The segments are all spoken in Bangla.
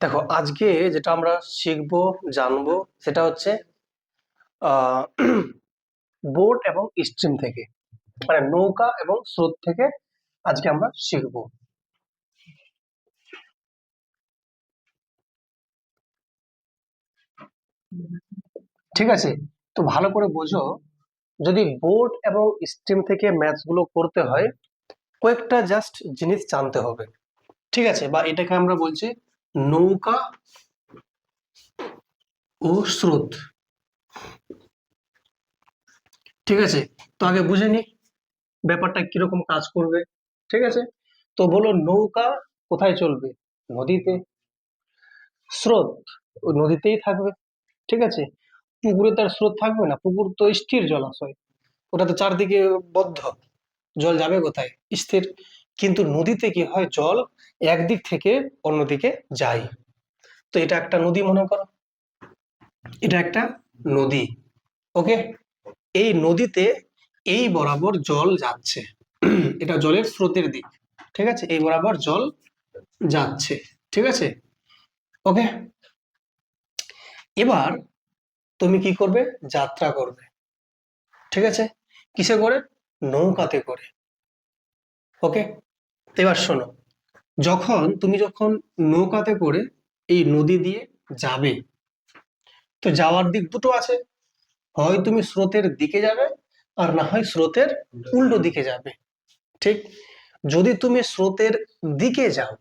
দেখো আজকে যেটা আমরা শিখবো জানবো সেটা হচ্ছে বোট এবং স্ট্রিম থেকে, মানে নৌকা এবং স্রোত থেকে আজকে আমরা শিখবো। ঠিক আছে, তো ভালো করে বোঝো, যদি বোট এবং স্ট্রিম থেকে ম্যাথস গুলো করতে হয় কয়েকটা জাস্ট জিনিস জানতে হবে। ঠিক আছে, বা এটাকে আমরা বলছি নৌকা ও স্রোত। ঠিক আছে, তো আগে বুঝে নি ব্যাপারটা কিরকম কাজ করবে। ঠিক আছে, তো বলো নৌকা কোথায় চলবে? নদীতে। স্রোত ওই নদীতেই থাকবে। ঠিক আছে, পুকুরে তার স্রোত থাকবে না, পুকুর তো স্থির জলাশয়, ওটা তো চারদিকে বদ্ধ, জল যাবে কোথায়? স্থির। কিন্তু নদীতে কি হয়, জল একদিক থেকে অন্যদিকে যায়। তো এটা একটা নদী মনে করো, এটা একটা নদী। ওকে, এই নদীতে এই বরাবর জল যাচ্ছে, এটা জলের স্রোতের দিক। ঠিক আছে, এই বরাবর জল যাচ্ছে। ঠিক আছে, ওকে। এবার তুমি কি করবে? যাত্রা করবে। ঠিক আছে, কিসে করে? নৌকাতে করে। ওকে, এবার শোনো, যখন নৌকাতে করে এই নদী দিয়ে যাবে, তো যাওয়ার দিক দুটো আছে, হয় তুমি স্রোতের দিকে যাবে আর না হয় স্রোতের উল্টো দিকে যাবে। ঠিক, যদি তুমি স্রোতের দিকে যাও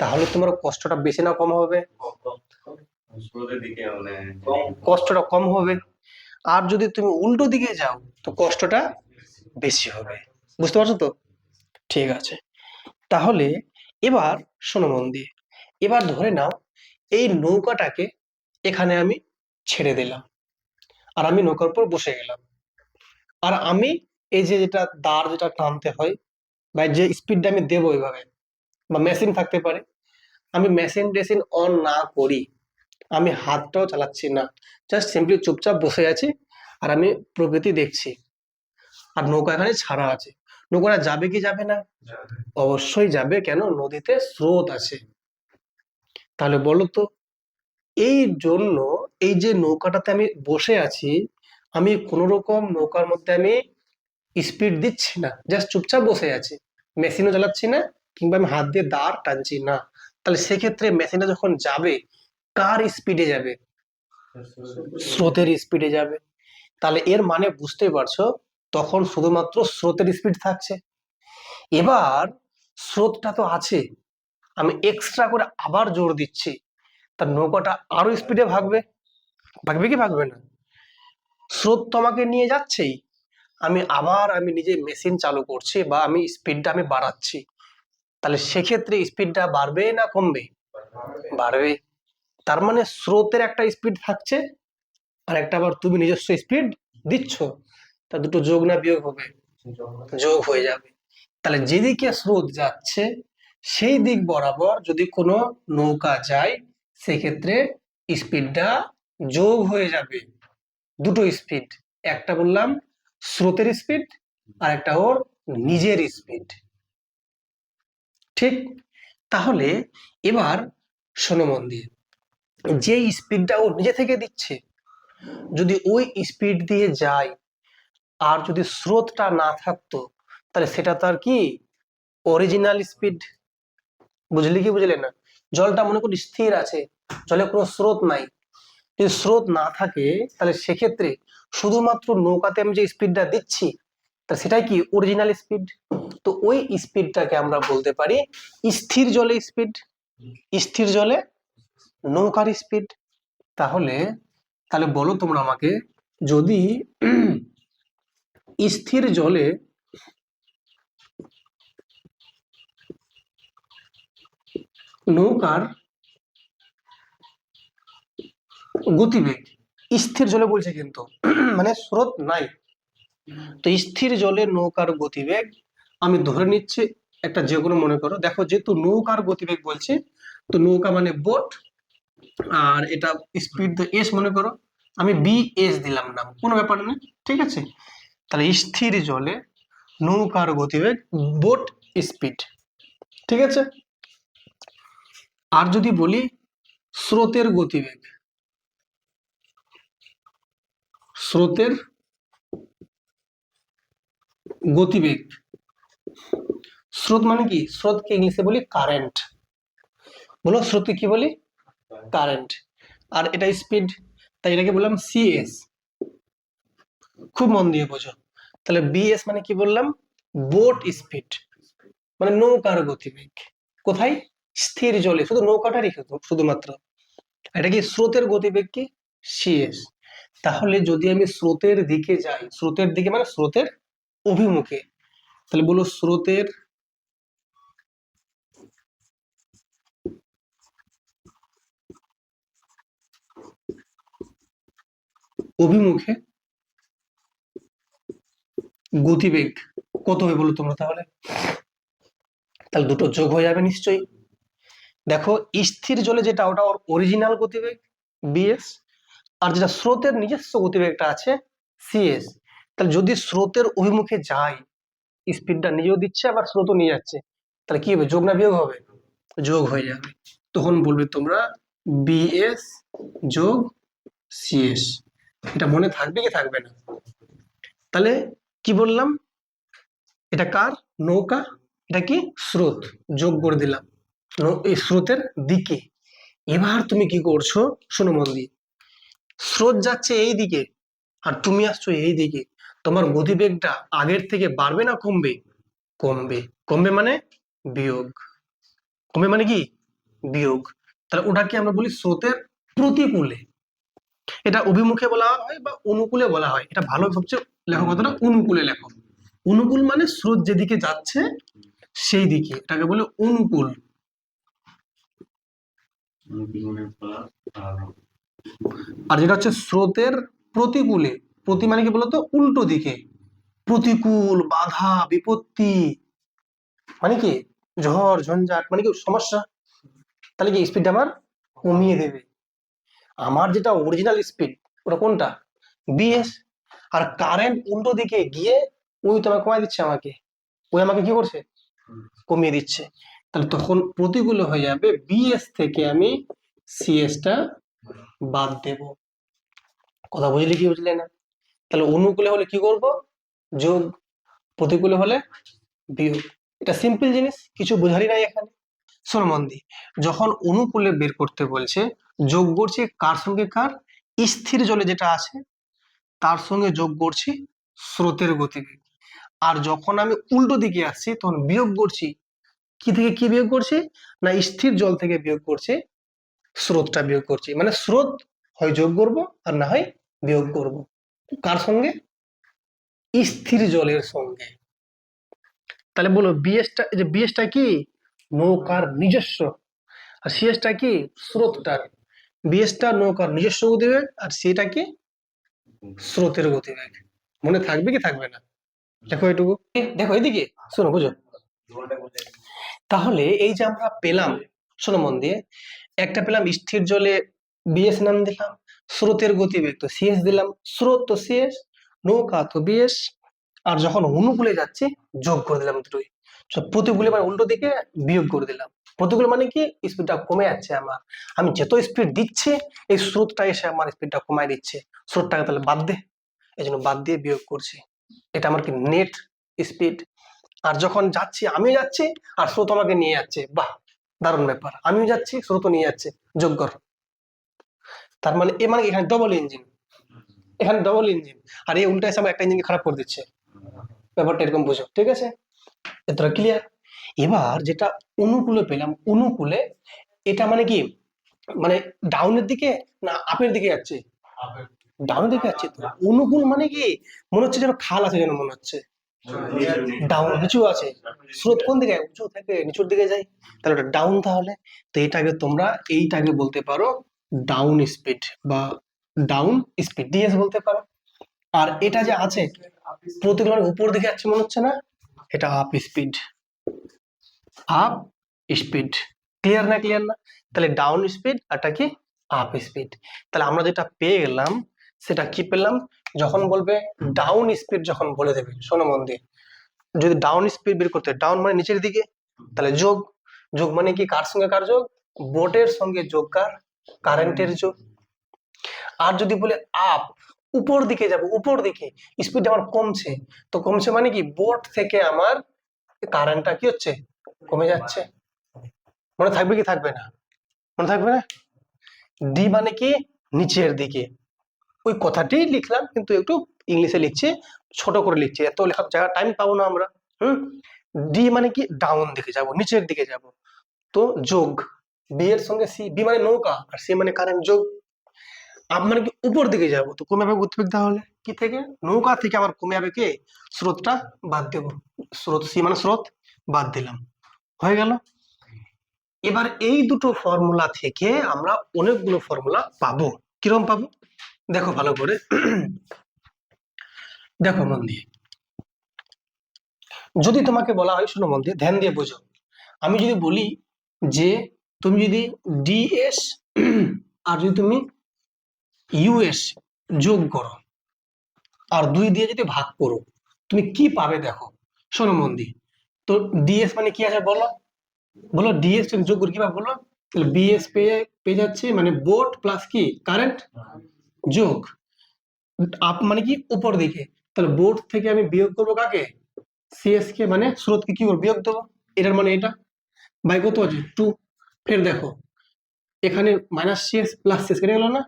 তাহলে তোমার কষ্টটা বেশি না কম হবে? স্রোতের দিকে মানে কষ্টটা কম হবে। আর যদি তুমি উল্টো দিকে যাও তো কষ্টটা বেশি হবে। বুঝতে পারছো তো? ঠিক আছে, তাহলে এবার শোনো মন দিয়ে। এবার ধরে নাও এই নৌকাটাকে এখানে আমি ছেড়ে দিলাম, আর আমি নৌকার উপর বসে গেলাম। আর আমি এই যে যেটা দাঁড় যেটা টানতে হয়, বা যে স্পিডটা আমি দেবো এইভাবে, বা মেশিন থাকতে পারে, আমি মেশিন টেশিন অন না করি, আমি হাতটাও চালাচ্ছি না, জাস্ট সিম্পলি চুপচাপ বসে আছি আর আমি প্রকৃতি দেখছি। আর নৌকা এখানে ছাড়া আছে, নৌকাটা যাবে কি যাবে না? অবশ্যই যাবে, কেন? নদীতে স্রোত আছে। তাহলে বলো তো, এই জন্য এই যে নৌকাটাতে আমি বসে আছি, আমি কোন রকম নৌকার মধ্যে আমি স্পিড দিচ্ছি না, জাস্ট চুপচাপ বসে আছি, মেশিনও চালাচ্ছি না, কিংবা আমি হাত দিয়ে দাঁড় টানছি না। তাহলে সেক্ষেত্রে মেশিনটা যখন যাবে কার স্পিডে যাবে? স্রোতের স্পিডে যাবে। তাহলে এর মানে বুঝতেই পারছো, তখন শুধুমাত্র স্রোতের স্পিড থাকছে। এবার স্রোতটা তো আছে, আমি এক্সট্রা করে আবার জোর দিচ্ছি, তার নৌকাটা আরো স্পিডে ভাগবে। ভাগবে কি ভাগবে না? স্রোত তো আমাকে নিয়ে যাচ্ছেই, আমি নিজে মেশিন চালু করছি বা আমি স্পিডটা আমি বাড়াচ্ছি। তাহলে সেক্ষেত্রে স্পিডটা বাড়বে না কমবে? বাড়বে। তার মানে স্রোতের একটা স্পিড থাকছে, আর একটা আবার তুমি নিজস্ব স্পিড দিচ্ছ। তা দুটো যোগ না বিয়োগ হবে? যোগ হয়ে যাবে। তাহলে যেদিকে স্রোত যাচ্ছে সেই দিক বরাবর যদি কোনো নৌকা যায়, সেক্ষেত্রে স্পিডটা যোগ হয়ে যাবে। দুটো স্পিড, একটা বললাম স্রোতের স্পিড, আর একটা ওর নিজের স্পিড। ঠিক, তাহলে এবার শোনো মন দিয়ে, যে স্পিডটা ও নিজে থেকে দিচ্ছে, যদি ওই স্পিড দিয়ে যায় আর যদি স্রোতটা না থাকতো, তাহলে সেটা তার কি অরিজিনাল স্পিড। বুঝলি কি বুঝলে না? জলটা মনে করি স্থির আছে, জলে কোনো স্রোত নাই, যদি স্রোত না থাকে তাহলে সেক্ষেত্রে শুধুমাত্র নৌকাতে আমি যে স্পিডটা দিচ্ছি তা সেটাই কি অরিজিনাল স্পিড। তো ওই স্পিডটাকে আমরা বলতে পারি স্থির জলে স্পিড। স্থির জলে নৌকার স্পিড। তাহলে তাহলে বলো তোমরা আমাকে, যদি স্থির জলে নৌকার গতিবেগ, স্থির জলে বলছে কিন্তু মানে স্রোত নাই, তো স্থির জলে নৌকার গতিবেগ আমি ধরে নিচ্ছি একটা যে কোনো, মনে করো, দেখো যেহেতু নৌকার গতিবেগ বলছে, তো নৌকা মানে বোট, আর এটা স্পিড এস মনে করো, আমি বি এস দিলাম নাম, কোনো ব্যাপার না। ঠিক আছে, তাহলে স্থির জলে নৌকার গতিবেগ বোট স্পিড। ঠিক আছে, আর যদি বলি স্রোতের গতিবেগ, স্রোতের গতিবেগ। স্রোত মানে কি? স্রোতকে ইংলিশে বলি কারেন্ট। বলো স্রোতকে কি বলি? কারেন্ট। আর এটা স্পিড, তাই এটাকে বললাম সিএস। খুব মন দিয়ে বোঝো। তাহলে বিএস মানে কি বললাম? বোট স্পিড, মানে নৌকার গতিবেগ। কোথায়? স্থির জলে, শুধু নৌকাটারই শুধুমাত্র। এটা কি স্রোতের গতিবেগ কি? সিএস। তাহলে যদি আমি স্রোতের দিকে যাই, স্রোতের দিকে মানে স্রোতের অভিমুখে, তাহলে বলো স্রোতের অভিমুখে গতিবেগ কত হবে বলো তোমরা? তাহলে তাহলে দুটো যোগ হয়ে যাবে নিশ্চয়ই। দেখো স্থির জলে যেটা, ওটা ওর অরিজিনাল গতিবেগ বিএস, আর যেটা স্রোতের নিজস্ব গতিবেগটা আছে সিএস। তাহলে যদি স্রোতের অভিমুখে যাই, স্পিডটা নিজেও দিচ্ছে আবার স্রোতও নিয়ে যাচ্ছে, তাহলে কি হবে? যোগ না বিয়োগ হবে? যোগ হয়ে যাবে। তখন বলবে তোমরা বিএস যোগ সিএস। এটা মনে থাকবে কি থাকবে না? তাহলে কি বললাম? এটা কার? নৌকা। এটা কি? স্রোত। যোগ করে দিলাম এই স্রোতের দিকে। এবার তুমি কি করছো শোনো মন দিয়ে। স্রোত যাচ্ছে এই দিকে আর তুমি আসছো এই দিকে, তোমার গতিবেগটা আগের থেকে বাড়বে না কমবে? কমবে। কমবে মানে বিয়োগ। কমবে মানে কি? বিয়োগ। তাহলে ওটাকে আমরা বলি স্রোতের প্রতিকূলে। এটা অভিমুখে বলা হয় বা অনুকূলে বলা হয়। এটা ভালো সবচেয়ে লেখো কথাটা অনুকূলে লেখো। অনুকূল মানে স্রোত যেদিকে যাচ্ছে সেই দিকে, এটাকে বলে অনুকূল। আর যেটা হচ্ছে স্রোতের প্রতিকূলে, প্রতি মানে কি বলতো? উল্টো দিকে। প্রতিকূল, বাধা, বিপত্তি মানে কি? ঝড় ঝঞ্ঝাট মানে কি? সমস্যা। তাহলে কি স্পিডটা আমার কমিয়ে দেবে। আমার যেটা অরিজিনাল স্পিড ওটা কোনটা? বিএস। আর কারেন্ট উল্টো দিকে গিয়ে ওই তোমাকে কমাই দিচ্ছে আমাকে, ওই আমাকে কি করছে? কমিয়ে দিচ্ছে। তাহলে তখন প্রতিকূল হয়ে যাবে, বিএস থেকে আমি সিএস টা বাদ দেব। কথা বুঝলে কি বুঝলে না? তাহলে অনুকূলে হলে কি করব? যোগ। প্রতিকূলে হলে বিয়োগ। এটা সিম্পল জিনিস, কিছু বোঝারই নাই এখানে। শোনো মন দিয়ে, যখন অনুকূলে বের করতে বলছে, যোগ করছি কার সঙ্গে কার? স্থির জলে যেটা আছে তার সঙ্গে যোগ করছি স্রোতের গতিবেগ। আর যখন আমি উল্টো দিকে আসছি তখন বিয়োগ করছি। কি থেকে কি বিয়োগ করছি? না স্থির জল থেকে বিয়োগ করছি, স্রোতটা বিয়োগ করছি। মানে স্রোত হয় যোগ করব আর না হয় বিয়োগ করব। কার সঙ্গে? স্থির জলের সঙ্গে। তাহলে বলো বিএসটা, যে বিএসটা কি? নৌকার নিজস্ব। আর সিএসটা কি? স্রোতটার। বিএসটা নৌকার নিজস্ব গতিবেগ আর সেটা কি? স্রোতের গতিবেগ। মনে থাকবে কি থাকবে না? দেখো এটুকু, দেখো এদিকে শোনো বুঝো। তাহলে এই যে আমরা পেলাম, শোনো মন দিয়ে, একটা পেলাম স্থির জলে বিএস নাম দিলাম, স্রোতের গতিবেগ তো সিএস দিলাম, স্রোত তো সিএস, নৌকা তো বিএস। আর যখন অনুকূলে যাচ্ছি যোগ করে দিলাম দুটোই। প্রতিকূলে মানে উল্টো দিকে বিয়োগ করে দিলাম। প্রতিকূলে মানে কি? স্পিডটা কমে যাচ্ছে আমার, আমি যত স্পিড দিচ্ছি এই স্রোতটা এসে আমার স্পিডটা কমায় দিচ্ছে। স্রোতটাকে তাহলে বাদ দে, এই জন্য বাদ দিয়ে বিয়োগ করছি। এটা আমার কি? Net speed. আর যখন যাচ্ছি, আমি যাচ্ছি আর স্রোত আমাকে নিয়ে যাচ্ছে, বাহ দারুণ ব্যাপার, আমিও যাচ্ছি স্রোত নিয়ে যাচ্ছে, যোগ কর। তার মানে এ মানে এখানে ডবল ইঞ্জিন, এখানে ডবল ইঞ্জিন। আর এই উল্টা এসে আমার একটা ইঞ্জিনকে খারাপ করে দিচ্ছে। ব্যাপারটা এরকম বুঝো, ঠিক আছে? এতটা ক্লিয়ার? এবার যেটা অনুকূলে পেলাম, অনুকূলে এটা মানে কি? মানে ডাউনের দিকে না আপের দিকে যাচ্ছে? ডাউনের দিকে যাচ্ছে তো। অনুকূল মানে কি? মনে হচ্ছে যেন খাল আছে, যেন মনে হচ্ছে ডাউন, নিচু আছে। স্রোত কোন দিকে? উঁচু থেকে নিচুর দিকে যায়, তাহলে ওটা ডাউন। তাহলে তো এইটাকে তোমরা এইটাকে বলতে পারো ডাউন স্পিড বা ডাউন স্পিড ডিএস বলতে পারো। আর এটা যে আছে প্রতিগুলোর উপর দিকে যাচ্ছে মনে হচ্ছে না, এটা up speed, up speed. Clear না? ক্লিয়ার না? তাহলে ডাউন স্পিড আরটা কি? Up speed. তাহলে আমরা যেটা পেয়ে গেলাম সেটা কি পেলাম? যখন বলবে ডাউন স্পিড, যখন বলে দেবে শোনো মন দিয়ে, যদি ডাউন স্পিড বের করতে, ডাউন মানে নিচের দিকে, তাহলে যোগ। যোগ মানে কি? কার সঙ্গে কার যোগ? বোটের সঙ্গে যোগ কার? কারেন্টের যোগ। আর যদি বলে আপ, উপর দিকে যাব, উপর দিকে স্পিড আমার কমছে, তো কমছে মানে কি বোর্ড থেকে আমার কারেন্টটা কি হচ্ছে, কমে যাচ্ছে। মনে থাকবে কি থাকবে না? মনে থাকবে না? ডি মানে কি নিচের দিকে, ওই কথাটি লিখলাম কিন্তু একটু ইংলিশে লিখছি, ছোট করে লিখছি, এত লেখার জায়গা টাইম পাবো না আমরা। ডি মানে কি ডাউন দিকে যাব, নিচের দিকে যাব, তো যোগ বি এর সঙ্গে সি, বি মানে নৌকা আর সি মানে কারেন্ট, যোগ। আপ মানে কি উপর দিকে যাব, তো কমে যাবে গতিবেগ, তাহলে কি থেকে নৌকা থেকে আবার কমে যাবে কি স্রোতটা বাদ দেবো, স্রোত সি মানে স্রোত বাদ দিলাম, হয়ে গেল। এবার এই দুটো ফর্মুলা থেকে আমরা অনেকগুলো ফর্মুলা পাবো। কিরকম পাবো দেখো ভালো করে, দেখো মন দিয়ে। যদি তোমাকে বলা হয়, শোনো মন দিয়ে, ধ্যান দিয়ে বোঝো, আমি যদি বলি যে তুমি যদি ডিএস আর যদি তুমি ইউএস যোগ করো আর 2 দিয়ে যদি ভাগ করো, তুমি কি পাবে দেখো, শোনো মন দিয়ে। তো ডিএস মানে কি আছে বলো, বলো ডিএস যোগ করে কি পাবে বলো, তাহলে বিএস পেয়ে যাচ্ছে মানে বোর্ড প্লাস কি কারেন্ট যোগ আপ মানে কি উপর দিকে, তাহলে বোর্ড থেকে আমি বিয়োগ করবো কাকে, সিএস কে মানে স্রোতকে কি করবো বিয়োগ দেবো, এটার মানে এটা বাই কত আছে 2। ফের দেখো এখানে মাইনাস সিএস প্লাস সিএস কেটে গেল না,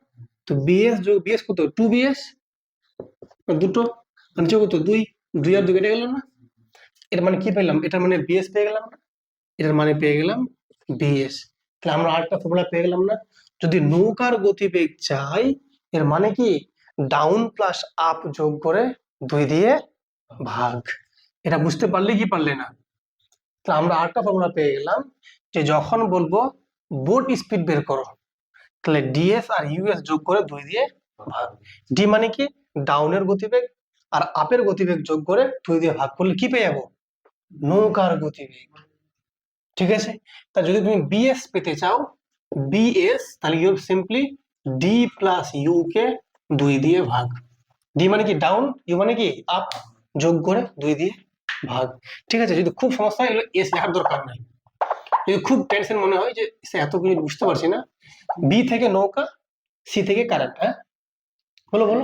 তো বিএস যোগ বিএস কত 2 বিএস, দুটো নিচে কত 2, 2 আর 2 কেটে গেল না, এর মানে কি পেলাম, এটার মানে বিএস পেয়ে গেলাম না, এটার মানে পেয়ে গেলাম বিএস। তাহলে আমরা আরেকটা ফর্মুলা পেয়ে গেলাম না, যদি নৌকার গতিবেগ চাই এর মানে কি ডাউন প্লাস আপ যোগ করে 2 দিয়ে ভাগ। এটা বুঝতে পারলে কি পারলে না? তো আমরা আরেকটা ফর্মুলা পেয়ে গেলাম যে যখন বলবো বোট স্পিড বের করো, তাহলে ডিএস আর ইউএস যোগ করে 2 দিয়ে ভাগ। ডি মানে কি ডাউনের গতিবেগ আর আপের গতিবেগ যোগ করে 2 দিয়ে ভাগ করলে কি পেয়ে যাবো, নৌকার গতিবেগ। ঠিক আছে, তা যদি তুমি বিএস পেতে চাও, বিএস তাহলে u simply d plus u কে 2 দিয়ে ভাগ, ডি মানে কি ডাউন, ইউ মানে কি আপ, যোগ করে 2 দিয়ে ভাগ। ঠিক আছে, যদি খুব সমস্যা হয় এগুলো এস লেখার দরকার নাই, যদি খুব টেনশন মনে হয় যে এত কিছু বুঝতে পারছি না, বি থেকে নৌকা, সি থেকে কারেন্ট, হ্যাঁ বলো বলো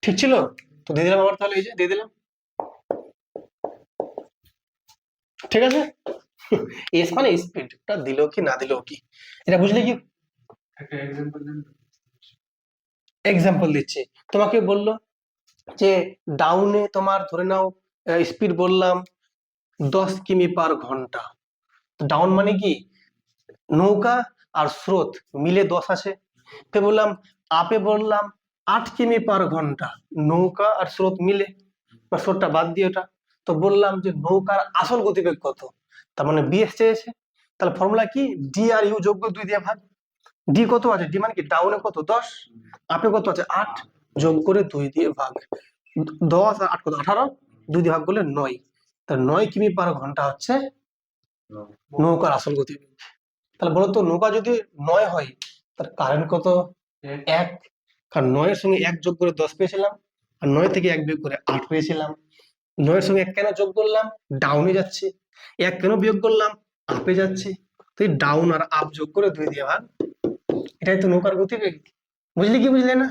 ঠিক ছিল, তো দিয়ে দিলাম আবার, তাহলে এই যে দিয়ে দিলাম, ঠিক আছে। এস মানে স্পিডটা দিল কি না দিল কি, এটা বুঝলে কি, এক্সাম্পল দিচ্ছি, তোমাকে বললো যে ডাউনে তোমার ধরে নাও স্পিড বললাম 10 কিমি/ঘন্টা, ডাউন মানে কি নৌকা আর স্রোত মিলে 10 আছে, তো বললাম আপে বললাম 8 কিমি/ঘন্টা, নৌকা আর স্রোত মিলে, বা স্রোতটা বাদ দিয়ে ওটা, তো বললাম যে নৌকার আসল গতিবেগ কত, তার মানে বিএস চেয়েছে, তাহলে ফর্মুলা কি ডি আর ইউ যোগ করে 2 দিয়ে ভাগ, ডি কত আছে, ডি মানে কি ডাউনে কত 10, আপে কত আছে 8, যোগ করে 2 দিয়ে ভাগ, 10 আর 8 কত 18, 2 দিয়ে ভাগ করলে 9, তা 9 কিমি/ঘন্টা হচ্ছে নৌকার আসল গতিবেগ। তাহলে বলতো নৌকা যদি 9 হয় তার কারেন্ট কত 1, কারণ 9 এর সঙ্গে 1 যোগ করে 10 পেয়েছিলাম, আর 9 থেকে 1 বিয়োগ করে 8 পেয়েছিলাম। 9 এর সঙ্গে 1 কেন যোগ করলাম, ডাউনে যাচ্ছে, 1 কেন বিয়োগ করলাম, আপে যাচ্ছে, তো এই ডাউন আর আপ যোগ করে 2 দিয়ে ভাগ, এটাই তো নৌকার গতিবেগ। বুঝলি কি বুঝলে না,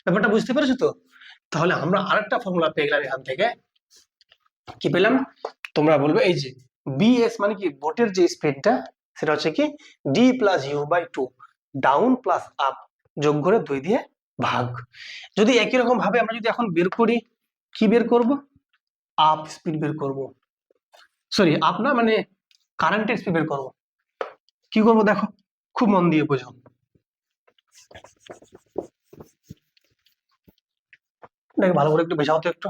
ব্যাপারটা বুঝতে পেরেছো তো? তাহলে আমরা আরেকটা ফর্মুলা পেয়ে গেলাম এখান থেকে, কি পেলাম তোমরা বলবে, এই যে বিএস মানে কি বোটের যে স্পিডটা সেটা হচ্ছে কি d plus u by 2, down plus up যোগ করে 2 দিয়ে ভাগ। যদি একই রকম ভাবে আমরা যদি এখন বের করি, কি বের করব, আপ স্পিড বের করব, সরি আপ না মানে কারেন্টের স্পিড বের করব। কি করব দেখো, খুব মন দিয়ে বোঝো, দেখো ভালো করে একটু বোঝাও তো একটু।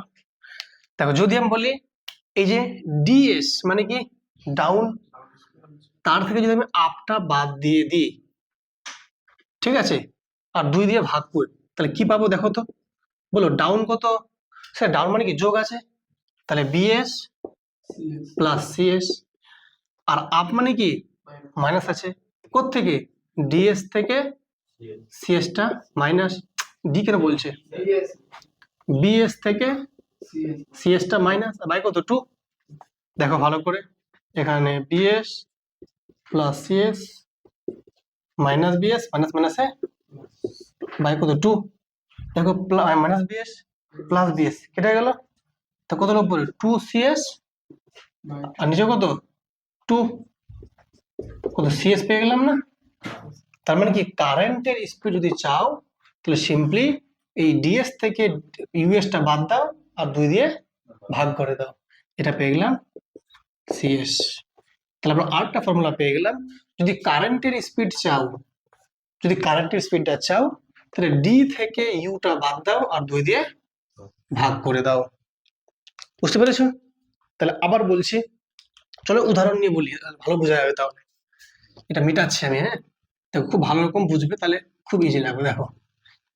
দেখো যদি আমি বলি এই যে ডিএস মানে কি ডাউন, তার থেকে যদি আমি আপটা বাদ দিয়ে দিই, ঠিক আছে, আর 2 দিয়ে ভাগ করি, তাহলে কি পাবো দেখো তো, বলো ডাউন কত, স্যার ডাউন মানে কি যোগ আছে, তাহলে বিএস প্লাস সিএস, আর আপ মানে কি মাইনাস আছে, কোত্থেকে ডিএস থেকে, সিএসটা মাইনাস, ডি কেন বলছে, বিএস থেকে সিএসটা মাইনাস, বাই কত 2, দেখো ভালো করে এখানে BS plus CS minus BS minus মাইনাসে বাই কত 2, দেখো মাইনাস বিএস প্লাস বিএস কেটে গেল, তো কত উপরে 2CS আর নিচে কত 2, কত সিএস পেয়ে গেলাম না। তার মানে কি কারেন্টের স্পিড যদি চাও তাহলে সিম্পলি এই ডিএস থেকে ইউএসটা বাদ দাও আর 2 দিয়ে ভাগ করে দাও, এটা পেয়ে গেলাম সিএস। তাহলে আমরা আরেকটা ফর্মুলা পেয়ে গেলাম, যদি কারেন্টের স্পিড চাও, যদি কারেন্টের স্পিডটা চাও তাহলে ডি থেকে ইউটা বাদ দাও আর 2 দিয়ে ভাগ করে দাও। বুঝতে পেরেছো? তাহলে আবার বলছি, চলো উদাহরণ নিয়ে বলি, ভালো বোঝা যাবে। তাহলে এটা মিটাচ্ছি আমি, হ্যাঁ, তো খুব ভালো রকম বুঝবে, তাহলে খুব ইজি লাগবে। দেখো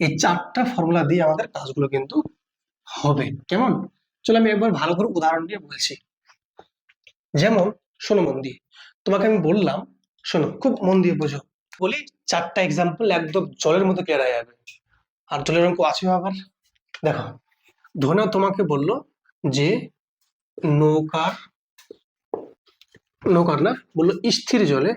এই 4টা ফর্মুলা দিয়ে আমাদের কাজগুলো কিন্তু হবে। কেমন? চলো আমি একবার ভালো করে উদাহরণ দিয়ে বলছি। যেমন শোনো মন দিয়ে, তোমাকে আমি বললাম, শোনো খুব মন দিয়ে বোঝো, বলি 4টা এক্সাম্পল একদম জলের মতো কেরা যাবে, আর জলের অঙ্ক আছে আবার। দেখো ধরে নাও তোমাকে বললো যে নৌকার, নৌকার না, বললো স্থির জলে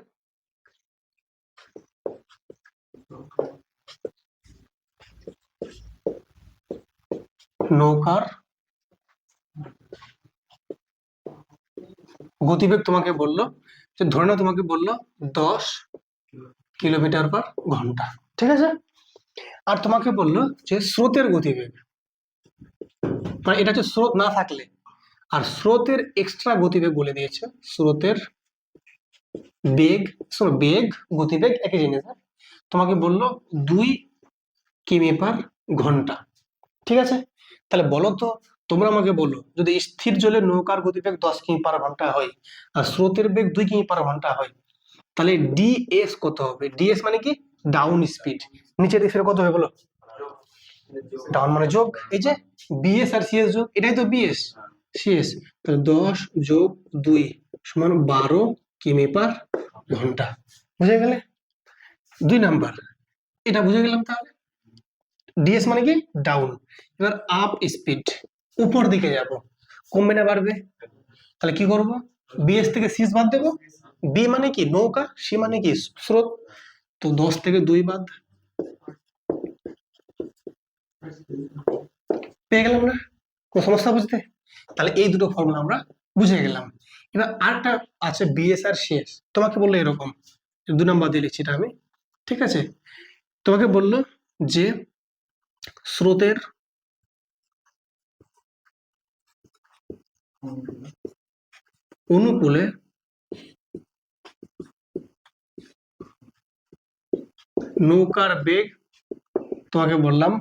নৌকার গতিবেগ তোমাকে বললো যে, ধরে নাও তোমাকে বললো 10 কিলোমিটার পার ঘন্টা, ঠিক আছে? আর তোমাকে বললো যে স্রোতের গতিবেগ, মানে এটা হচ্ছে স্রোত না থাকলে, আর স্রোতের এক্সট্রা গতিবেগ বলে দিয়েছে, স্রোতের বেগ, বেগ গতিবেগ একই জিনিস, হ্যাঁ? তোমাকে বললো 2 কিমি পার ঘন্টা, ঠিক আছে? তাহলে বলো তো, তোমরা আমাকে বলো, যদি স্থির জলে নৌকার গতিবেগ 10 কিমি পার ঘন্টা হয় আর স্রোতের বেগ 2 কিমি পার ঘন্টা হয়, তাহলে ডিএস কত হবে? ডিএস মানে কি ডাউন স্পিড, নিচের দিকে কত হবে বলো? ডাউন মানে যোগ, এই যে বিএস আর সিএস যোগ, এটাই তো বিএস সিএস, তাহলে 10 যোগ 2 সমান 12 কিমি পার ঘন্টা। বুঝে গেলে? 2 নাম্বার এটা বুঝে গেলাম। তাহলে ডিএস মানে কি ডাউন। এবার আপ স্পিড, উপর দিকে যাব, কমবে না বাড়বে? তাহলে কি করব? বিএস থেকে সিএস বাদ দেবো। বি মানে কি নৌকা, সি মানে কি স্রোত, তো 10 থেকে 2 বাদ, পেয়ে গেলাম না? কোন সমস্যা বুঝতে? তাহলে এই দুটো ফর্মুলা আমরা বুঝে গেলাম। এবার আরেকটা আছে বিএস আর সিএস, তোমাকে বললো এরকম, 2 নাম্বার দিয়ে লিখছি এটা আমি, ঠিক আছে? তোমাকে বললো যে স্রোতের অনুকূলে নৌকার বেগ, তোমাকে বললাম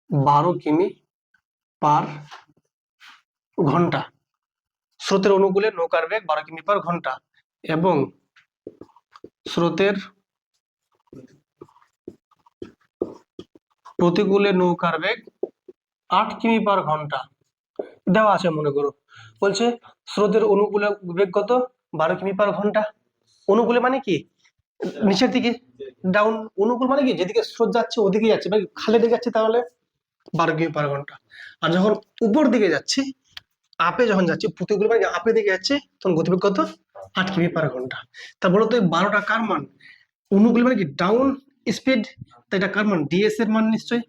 12 কিমি পার ঘন্টা, স্রোতের অনুকূলে নৌকার বেগ 12 কিমি পার ঘন্টা, এবং স্রোতের প্রতিকূলে নৌকার বেগ 8 কিমি পার ঘন্টা দেওয়া আছে। মনে করো বলছে স্রোতের অনুকূলে বেগ কত? 12 কিমি পার ঘন্টা। অনুকূলে মানে কি নিচের দিকে, ডাউন। অনুকূল মানে কি যেদিকে স্রোত যাচ্ছে ওদিকে যাচ্ছে, মানে খালে দিকে যাচ্ছে, তাহলে 12 কিমি পার ঘন্টা। আর যখন উপর দিকে যাচ্ছে, আপে যখন যাচ্ছে, প্রতিকূল মানে আপে দিকে যাচ্ছে, তখন গতিবেগ কত? 8 কিমি পার ঘন্টা। তা বলো তো এই 12টা কার মান? অনুকূল মানে কি ডাউন স্পিড, তো এটা কার মান? ডিএস এর মান নিশ্চয়ই।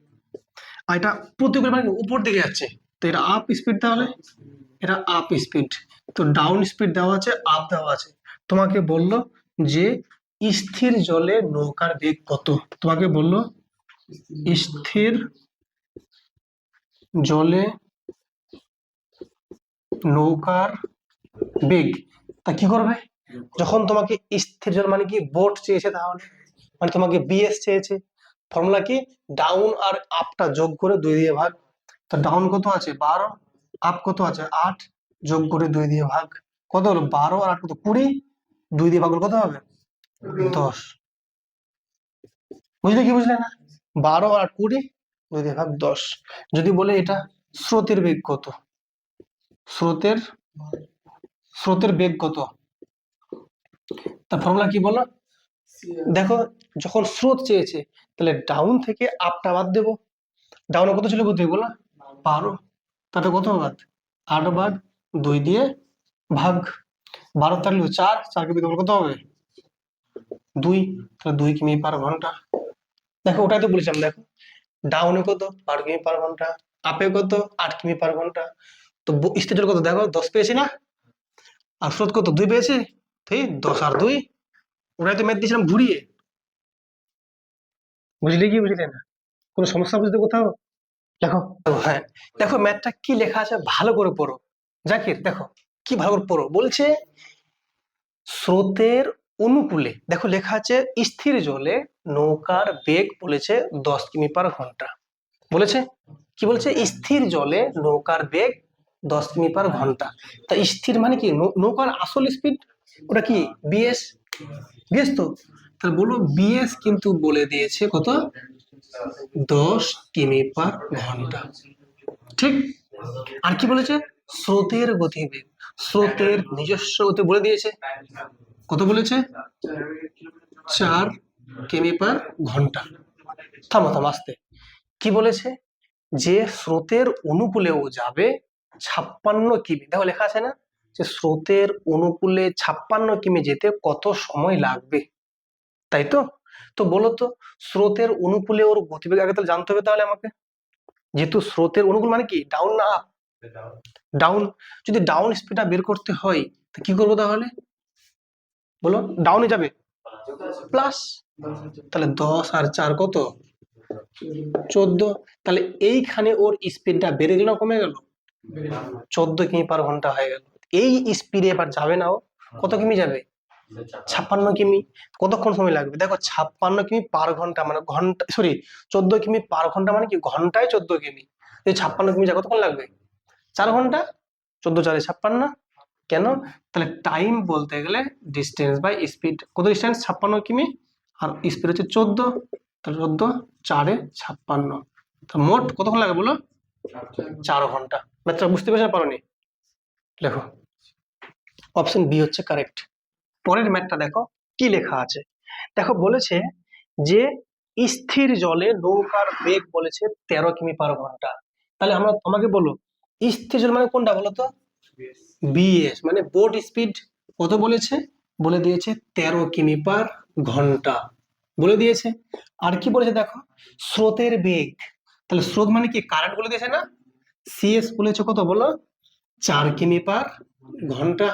আর এটা প্রতিকূল মানে উপর দিকে যাচ্ছে, তো এটা আপ স্পিড, তাহলে এটা আপ স্পিড। তো ডাউন স্পিড দেওয়া আছে, আপ দেওয়া আছে। তোমাকে বললো যে স্থির জলে নৌকার বেগ কত? তোমাকে বললো স্থির জলে নৌকার বেগ, তা কি করবে? যখন তোমাকে স্থির জল মানে কি বোট চেয়েছে, তাহলে মানে তোমাকে বিএস চেয়েছে, ফর্মুলা কি ডাউন আর আপটা যোগ করে 2 দিয়ে ভাগ। তো ডাউন কত আছে 12, আপ কত আছে 8, যোগ করে 2 দিয়ে ভাগ, কত হলো? 12 আর 8 কত? 20, 2 দিয়ে ভাগ করলে কত হবে? 10। বুঝলে কি বুঝলে না? 12 আর 20, 2 দিয়ে ভাগ 10। যদি বলে এটা স্রোতের বেগ কত, স্রোতের স্রোতের বেগ কত, তার ফর্মুলা কি বলো? দেখো যখন স্রোত চেয়েছে, তাহলে ডাউন থেকে আপটা বাদ দেবো। ডাউনে কত ছিল গতি বলো? 12, তাতে কত বাদ? 8 ভাগ 2 দিয়ে ভাগ। 12 থাকলে 4, 4 কে বিয়োগ করলে কত হবে? 2, তাহলে 2 কিমি পার ঘন্টা। দেখো ওটাই তো বলেছিলাম, দেখো ডাউনে কত 12 কিমি পার ঘন্টা, আপে কত 8 কিমি পার ঘন্টা। তো স্থির জল কত দেখো 10 পেয়েছি না, আর স্রোত কত 2 পেয়েছি, ঠিক 10 আর 2, ওটাই তো ম্যাথ দিয়েছিলাম ঘুরিয়ে। বুঝলে কি বুঝলে না, কোনো সমস্যা বুঝতে কোথাও? দেখো হ্যাঁ, দেখো ম্যাথটা কি লেখা আছে ভালো করে পড়ো। জাকির দেখো কি ভালো করে পড়ো, বলছে স্রোতের অনুকূলে, দেখো লেখা আছে স্থির জলে নৌকার বেগ বলেছে 10 কিমি পার ঘন্টা। বলেছে কি বলছে, স্থির জলে নৌকার বেগ 10 কিমি পার ঘন্টা। তা স্থির মানে কি, নৌকার আসল স্পিড ওটা কি বিএস, বিএস তো, তাহলে বলো বিএস কিন্তু বলে দিয়েছে কত 10 কিমি পার ঘন্টা, ঠিক। আর কি বলেছে, স্রোতের গতিবেগ, স্রোতের নিজস্ব গতি বলে দিয়েছে, কত বলেছে 4 কিমি পার ঘন্টা। থামো থামো আস্তে, কি বলেছে, যে স্রোতের অনুকূলে ও যাবে 56 কিমি, দেখো লেখা আছে না, যে স্রোতের অনুকূলে 56 কিমি যেতে কত সময় লাগবে, তাই তো। তো বলো তো স্রোতের অনুকূলে ওর গতিবেগ আগে তাহলে জানতে হবে তাহলে আমাকে, যেহেতু স্রোতের অনুকূল মানে কি ডাউন না আপ, ডাউন। যদি ডাউন স্পিডটা বের করতে হয় তো কি করবো তাহলে, বলো ডাউনে যাবে প্লাস, তাহলে 10 আর 4 কত 14, তাহলে এইখানে ওর স্পিডটা বেড়ে গেল না কমে গেল, 14 কিমি পার ঘন্টা হয়ে গেল। এই স্পিডে এবার যাবে না ও, কত কিমি যাবে 56 কিমি। কতক্ষণ সময় লাগবে দেখো, 56 কিমি পার ঘন্টা মানে ঘন্টা, সরি 14 কিমি পার ঘন্টা মানে কি ঘন্টায় 14 কিমি, এই 56 কিমি যা কতক্ষণ লাগবে 4 ঘন্টা, 14 4 56, কেন, তাহলে টাইম বলতে গেলে ডিস্টেন্স বাই স্পিড, কত ডিস্টেন্স 56 কিমি, আর স্পিড হচ্ছে 14, তাহলে 14 4 56, তো মোট কতক্ষণ লাগে বলো 4 ঘন্টা। ম্যাথটা বুঝতে পেরেছো না পারোনি? দেখো অপশন বি হচ্ছে কারেক্ট। পরের ম্যাথটা দেখো কি লেখা আছে, দেখো বলেছে যে স্থির জলে নৌকার বেগ বলেছে 13 কিমি পার ঘন্টা। তাহলে আমরা আমাকে বলো স্থির জল মানে কোনটা বলো তো, বিএস মানে বোট স্পিড কত বলেছে, বলে দিয়েছে 13 কিমি পার ঘন্টা বলে দিয়েছে। আর কি বলেছে দেখো স্রোতের বেগ, তাহলে স্রোত মানে কি কারেন্ট বলে দিয়েছে না, সিএস বলেছে কত বলো 4 কিমি পার ঘন্টা।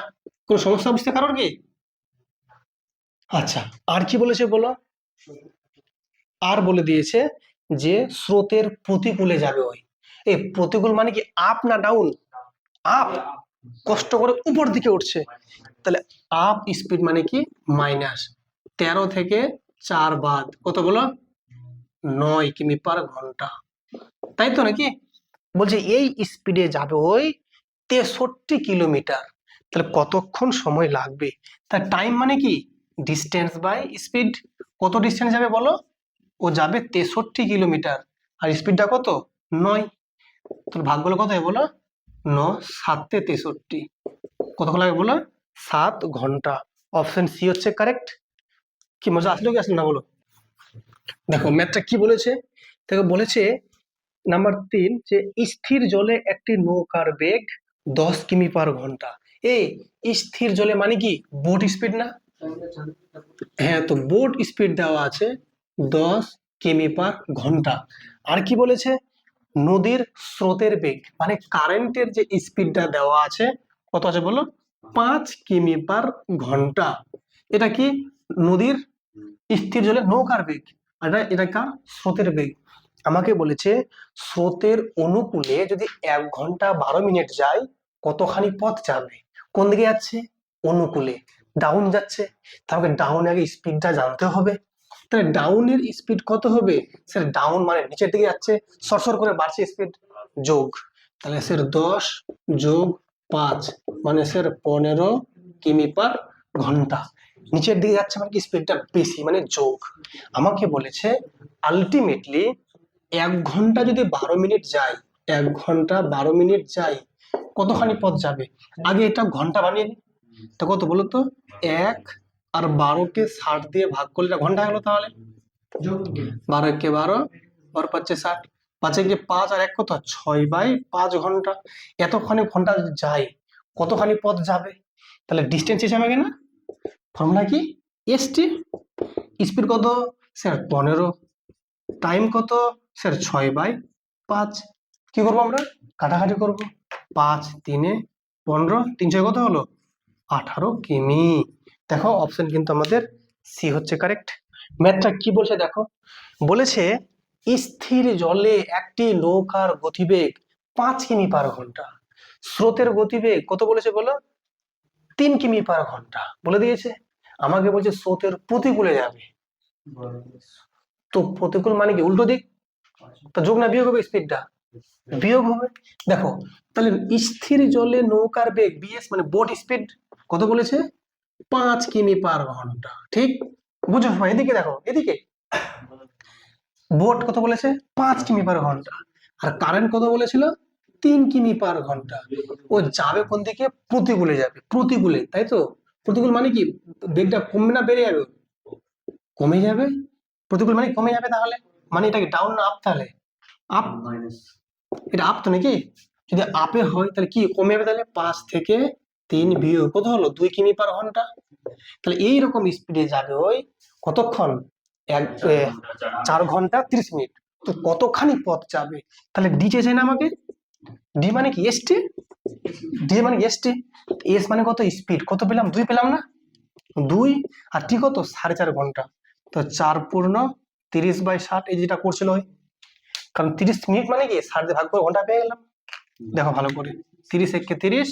কোনো সমস্যা বুঝতে কারোর কি? আচ্ছা আর কি বলেছে বলো, আর বলে দিয়েছে যে স্রোতের প্রতিকূলে যাবে ওই, এই প্রতিকূল মানে কি আপ না ডাউন, আপ, কষ্ট করে উপর দিকে উঠছে, তাহলে আপ স্পিড মানে কি মাইনাস 13 থেকে 4 বাদ কত বলো 9 কিমি পার ঘন্টা, তাই তো নাকি। বলছে এই স্পিডে যাবে ওই 63 কিলোমিটার, তাহলে কতক্ষণ সময় লাগবে, তার টাইম মানে কি ডিস্টেন্স বাই স্পিড, কত ডিস্টেন্স যাবে বলো, ও যাবে 63 কিলোমিটার, আর স্পিডটা কত 9, তাহলে ভাগ বলো কত হয় বলো 9 7 63, কতক্ষণ লাগে বলো 7 ঘন্টা। অপশন সি হচ্ছে কারেক্ট। কি মজা আসলো কি আসলো না বলো? দেখো ম্যাথটা কি বলেছে, দেখো বলেছে নাম্বার 3 যে স্থির জলে একটি নৌকার বেগ 10 কিমি পার ঘন্টা। এই স্থির জলে মানে কি বোট স্পিড না, হ্যাঁ তো বোট স্পিড দেওয়া আছে 10 কিমি পার ঘন্টা। আর কি বলেছে নদীর স্রোতের বেগ মানে কারেন্টের যে স্পিডটা দেওয়া আছে কত আছে বলো 5 কিমি পার ঘন্টা। এটা কি নদীর স্থির জলে নৌকার বেগ, আর এটা কার স্রোতের বেগ। আমাকে বলেছে স্রোতের অনুকূলে যদি 1 ঘন্টা 12 মিনিট যায় কতখানি পথ যাবে, কোন দিকে যাচ্ছে অনুকূলে, ডাউন যাচ্ছে, তাহলে ডাউনে আগে স্পিডটা জানতে হবে, তাহলে ডাউনের স্পিড কত হবে, স্যার ডাউন মানে নিচের দিকে যাচ্ছে সরসর করে বাড়ছে স্পিড, যোগ, তাহলে স্যার 10 যোগ 5 মানে স্যার 15 কিমি পার ঘন্টা, নিচের দিকে যাচ্ছে মানে কি স্পিডটা বেশি মানে যোগ। আমাকে বলেছে আলটিমেটলি 1 ঘন্টা যদি 12 মিনিট যায়, 1 ঘন্টা 12 মিনিট যায় কতখানি পথ যাবে, আগে এটা ঘন্টা বানিয়ে নি, তো কত বলো তো 1 আর 12কে 60 দিয়ে ভাগ করলে এটা ঘন্টা হলো, তাহলে 12 কে 12 আর 5 60, 5 কে 5 আর 1 কত 6/5 ঘন্টা, এতখানি ঘন্টা যায় কতখানি পথ যাবে, তাহলে ডিস্টেন্স হিসাবে না ফর্মুলা কি এসটি, স্পিড কত স্যার 15, টাইম কত স্যার 6/5। কি করবো আমরা, কাটাকাটি করব। 5 3 15, 3 6 কত হলো 18 কিমি। দেখো অপশন কিন্তু আমাদের সি হচ্ছে কারেক্ট। ম্যাথটা কি বলছে দেখো, বলেছে স্থির জলে একটি নৌকার গতিবেগ 5 কিমি/ঘন্টা, স্রোতের গতিবেগ কত বলেছে বলো, 3 কিমি/ঘন্টা বলে দিয়েছে। আমাকে বলছে স্রোতের প্রতিকূলে যাবে, তো প্রতিকূল মানে কি উল্টো দিক, তো যোগ না বিয়োগ হবে, স্পিডটা বিয়োগ হবে। দেখো তাহলে স্থির জলে নৌকার বেগ বিএস মানে বোট স্পিড কত বলেছে, 5 কিমি/ঘন্টা। ঠিক বুঝো সবাই, এদিকে দেখো, এদিকে বোট কত বলেছে 5 কিমি/ঘন্টা, আর কারেন্ট কত বলেছিল 3 কিমি/ঘন্টা। ও যাবে কোন দিকে, প্রতিকূলে যাবে, প্রতিকূলে, তাই তো। প্রতিকূল মানে কি, বেগটা কমবে না বেড়ে যাবে, কমে যাবে। প্রতিকূল মানে কমে যাবে, তাহলে মানে এটা কি ডাউন না আপ, তাহলে আপ, এটা আপ তো নাকি, যদি আপে হয় তাহলে কি কমে যাবে, তাহলে 5 থেকে 3 বিয়োগ কত হলো 2 কিমি/ঘন্টা। তাহলে এইরকম স্পিডে যাবে ওই কতক্ষণ, 4 ঘন্টা 30 মিনিট। তো কতখানি পথ যাবে, তাহলে ডি চেয়েছে না আমাকে, ডি মানে কি এসটি, ডি মানে এসটি, এস মানে কত স্পিড, কত পেলাম 2 পেলাম না, 2, আর টি কত 4.5 ঘন্টা। তো 4×30/60, এই যেটা করছিল ওই, কারণ 30 মিনিট মানে কি 60 দিয়ে ভাগ করে ঘন্টা পেয়ে গেলাম। দেখো ভালো করে, 30 একে 30,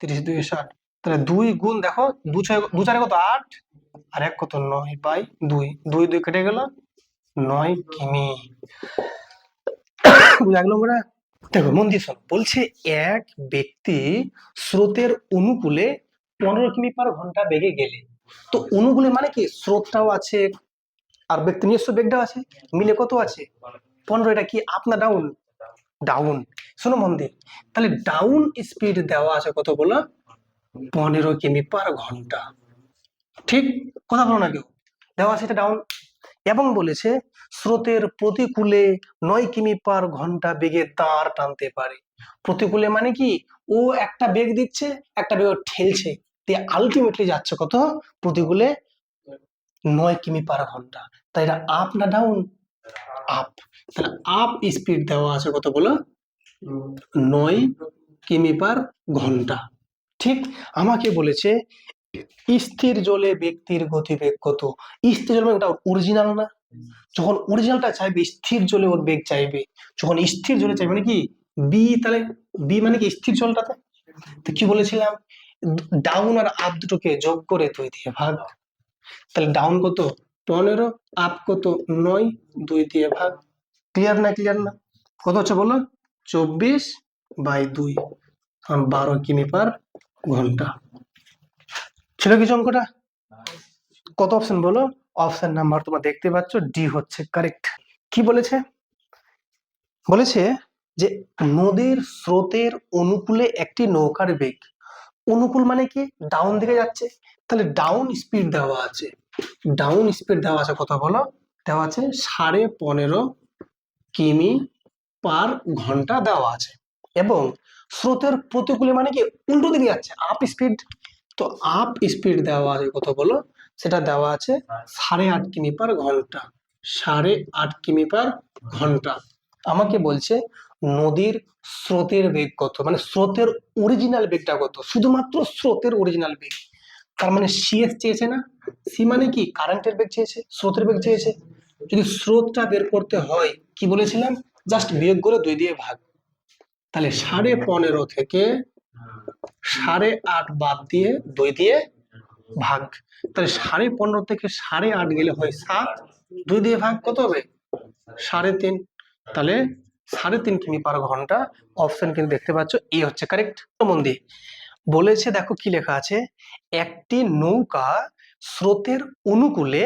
30 2 60, তাহলে 2 গুণ দেখো 2 4 কত 8, আর 1 কত 9/2, 2 2 কেটে গেল 9 কিমি। বুঝা গেল আমরা। দেখো মন দিয়ে শোনো, বলছে এক ব্যক্তি স্রোতের অনুকূলে 15 কিমি/ঘন্টা বেগে গেলে, তো অনুকূলে মানে কি স্রোতটাও আছে আর ব্যক্তি নিজস্ব বেগটাও আছে, মিলে কত আছে 15। এটা কি আপ না ডাউন, ডাউন। শোনো মন দিয়ে, তাহলে ডাউন স্পিড দেওয়া আছে কত বলো 15 কিমি/ঘন্টা। ঠিক কথা বলো না কেউ, দেওয়া আছে এটা ডাউন। এবং বলেছে স্রোতের প্রতিকূলে 9 কিমি/ঘন্টা বেগে দাঁড় টানতে পারে। প্রতিকূলে মানে কি, ও একটা বেগ দিচ্ছে, একটা বেগ ঠেলছে, দিয়ে আলটিমেটলি যাচ্ছে কত প্রতিকূলে 9 কিমি/ঘন্টা। তাই এটা আপ না ডাউন, আপ। তাহলে আপ স্পিড দেওয়া আছে কত বলো 9 কিমি/ঘন্টা। ঠিক আমাকে বলেছে স্থির জলে ব্যক্তির গতিবেগ কত। স্থির জলে ওটা অরিজিনাল না, যখন অরিজিনালটা চাইবে স্থির জলে ওর বেগ চাইবে, যখন স্থির জলে চাইবে মানে কি বি, তাহলে বি মানে কি স্থির জলটাতে। তো কি বলেছিলাম, ডাউন আর আপ দুটোকে যোগ করে 2 দিয়ে ভাগ, তাহলে ডাউন কত 15, আপ কত 9, 2 দিয়ে ভাগ। ক্লিয়ার না, ক্লিয়ার না, কত হচ্ছে বলো 24/2, 12 কিমি/ঘন্টা। ছিল কিছু অঙ্কটা, কত অপশন বলো, অপশন নাম্বার তোমরা দেখতে পাচ্ছ ডি হচ্ছে কারেক্ট। কি বলেছে, বলেছে যে নদীর স্রোতের অনুকূলে একটি নৌকার বেগ, অনুকূল মানে কি ডাউন দিকে যাচ্ছে, তাহলে ডাউন স্পিড দেওয়া আছে, ডাউন স্পিড দেওয়া আছে কত বলো, দেওয়া আছে 15.5 কিমি/ঘন্টা দেওয়া আছে। এবং স্রোতের প্রতিকূলে মানে কি উল্টো দিকে যাচ্ছে, আপ স্পিড। তো আপ স্পিড দেওয়া আছে কত বলো, সেটা দেওয়া আছে 8.5 কিমি/ঘন্টা, 8.5 কিমি/ঘন্টা। আমাকে বলছে নদীর স্রোতের বেগ কত, মানে স্রোতের অরিজিনাল বেগটা কত, শুধুমাত্র স্রোতের অরিজিনাল বেগ। তার মানে সিএস চেয়েছে না, সি মানে কি কারেন্টের বেগ চেয়েছে, স্রোতের বেগ চেয়েছে। যদি স্রোতটা বের করতে হয় কি বলেছিলাম, জাস্ট বিয়োগ করে 2 দিয়ে ভাগ, তাহলে 15.5 থেকে 8.5 বাদ দিয়ে 2 দিয়ে ভাগ, তাহলে 15.5 থেকে 8.5 গেলে হয় 7, 2 দিয়ে ভাগ কত হবে 3.5, তাহলে 3.5 কিমি/ঘন্টা। অপশন কিন্তু দেখতে পাচ্ছ এ হচ্ছে কারেক্ট। মন দিয়ে বলেছে দেখো কি লেখা আছে, একটি নৌকা স্রোতের অনুকূলে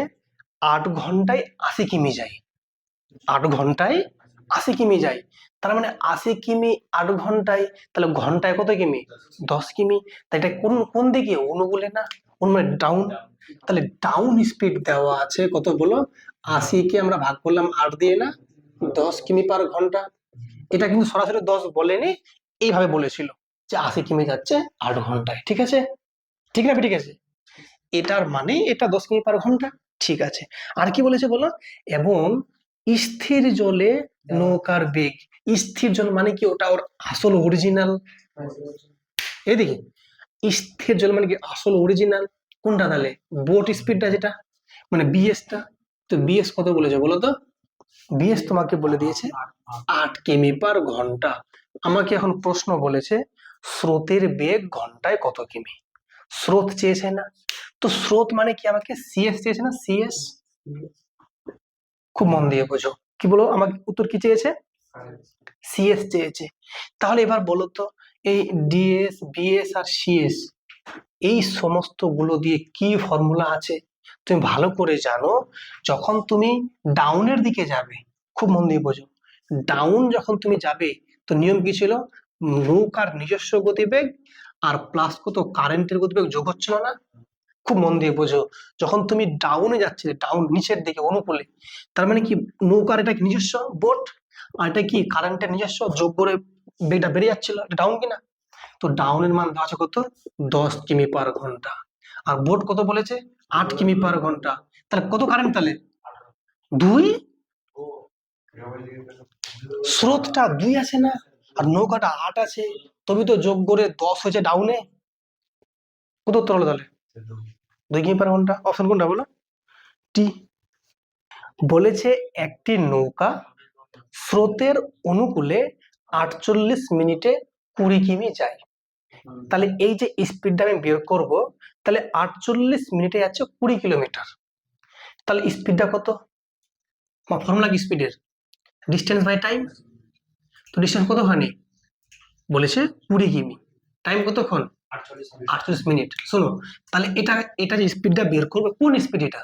8 ঘন্টায় 80 কিমি যায়, 8 ঘন্টায় 80 কিমি যায়, তার মানে 80 কিমি 8 ঘন্টায়, তাহলে ঘন্টায় কত কিমি 10 কিমি। তাই এটা কোন কোন দিকে অনুকূলে না, মানে ডাউন। তাহলে ডাউন স্পিড দেওয়া আছে কত বলো, 80 কে আমরা ভাগ করলাম 8 দিয়ে না, 10 কিমি/ঘন্টা। এটা কিন্তু সরাসরি 10 বলেনি, এইভাবে বলেছিল যে 80 কিমি যাচ্ছে 8 ঘন্টায়। ঠিক আছে, ঠিক না, ঠিক আছে, এটার মানে এটা 10 কিমি/ঘন্টা। ঠিক আছে। আর কি বলেছে বলো? এবং স্থির জলে নৌকার বেগ। স্থির জল মানে কি? ওটা ওর আসল অরিজিনাল। এদিকে স্থির জল মানে কি? আসল অরিজিনাল কোনটা তাহলে? বোট স্পিডটা যেটা, মানে বিএসটা। তো বিএস কত বলেছে বলো তো? বিএস তোমাকে বলে দিয়েছে 8 কিমি/ঘন্টা। আমাকে এখন প্রশ্ন বলেছে স্রোতের বেগ ঘন্টায় কত কিমি। স্রোত চেয়েছে না? তো স্রোত মানে কি? আমাকে সিএস চেয়েছে না? সিএস। খুব মন দিয়ে বোঝো। কি বলো? আমাকে উত্তর কি চেয়েছে? সিএস চেয়েছে। তাহলে এবার বলো তো, এই ডিএস, বিএস আর সিএস, এই সমস্ত গুলো দিয়ে কি ফর্মুলা আছে তুমি ভালো করে জানো। যখন তুমি ডাউনের দিকে যাবে, খুব মন দিয়ে বোঝো, ডাউন যখন তুমি যাবে তো নিয়ম কি ছিল? নৌকার নিজস্ব গতিবেগ আর প্লাস কত কারেন্টের গতিবেগ যোগ হচ্ছিল না? খুব মন দিয়ে বোঝো, যখন তুমি ডাউনে যাচ্ছিলে, ডাউন নিচের দিকে অনুকূলে, তার মানে কি নৌকার এটা কি নিজস্ব বোট, আর এটা কি কারেন্টের নিজস্ব, যোগ করে বেগটা বেড়ে যাচ্ছিল, এটা ডাউন কিনা? তো ডাউনের মান দেওয়া আছে কত? 10 কিমি/ঘন্টা। আর বোট কত বলেছে? 8 কিমি/ঘন্টা। তাহলে কত কারেন্ট তাহলে? 2। স্রোতটা 2 আছে না, আর নৌকাটা 8 আছে, তবে তো যোগ করে 10 হয়েছে ডাউনে। কত উত্তর হলো তাহলে? 2 কিমি/ঘন্টা। অপশন কোনটা বলো? টি। বলেছে একটি নৌকা স্রোতের অনুকূলে 48 মিনিটে 20 কিমি যায়। তাহলে এই যে স্পিডটা আমি বের করব, তাহলে 48 মিনিটে যাচ্ছে 20 কিলোমিটার। তাহলে স্পিডটা কত? ফর্মুলা কি স্পিডের? Distance by time. তো ডিস্টেন্স কত হয়নি বলেছে? 20 কিমি। টাইম কতক্ষণ? 48 মিনিট। শোনো, তাহলে এটা এটা যে স্পিডটা বের করবে, কোন স্পিড এটা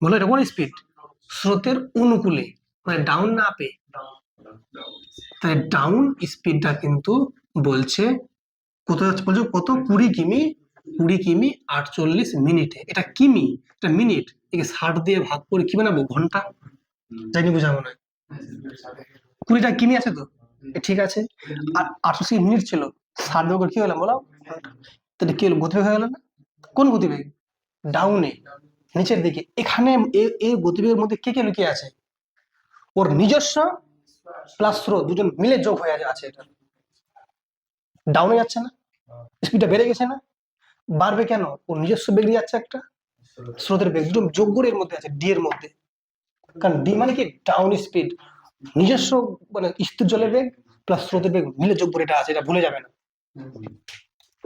বলো? এটা কোন স্পিড? স্রোতের অনুকূলে, মানে ডাউন না আপে? তাই ডাউন স্পিডটা কিন্তু বলছে কত যাচ্ছে, বলছো কত? 20 কিমি। 20 কিমি 48 মিনিটে। এটা কিমি, এটা মিনিট, একে 60 দিয়ে ভাগ করে কি বানাবো? ঘন্টা। জানি বুঝাবো না। 20টা কিমি আছে তো, ঠিক আছে। আর 88 মিনিট ছিল, 60 ভাগ করে কি হলাম বলো? তাহলে কি হলো? গতিবেগ হয়ে গেল না? কোন গতিবেগ? ডাউনে, নিচের দিকে। এখানে এই গতিবেগের মধ্যে কে কে লুকিয়ে আছে? ওর নিজস্ব প্লাস স্রোত দুজন মিলে যোগ হয়ে আছে। এটা ডাউনে যাচ্ছে না? স্পিডটা বেড়ে গেছে না? বাড়বে কেন? ওর নিজস্ব বেগ দিয়ে যাচ্ছে একটা, স্রোতের বেগ, দুটো যোগ করে এর মধ্যে আছে, ডি এর মধ্যে। কারণ ডি মানে কি? ডাউন স্পিড, নিজস্ব মানে স্থির জলের বেগ প্লাস স্রোতের বেগ মিলে যোগ করে এটা আছে, এটা ভুলে যাবে না।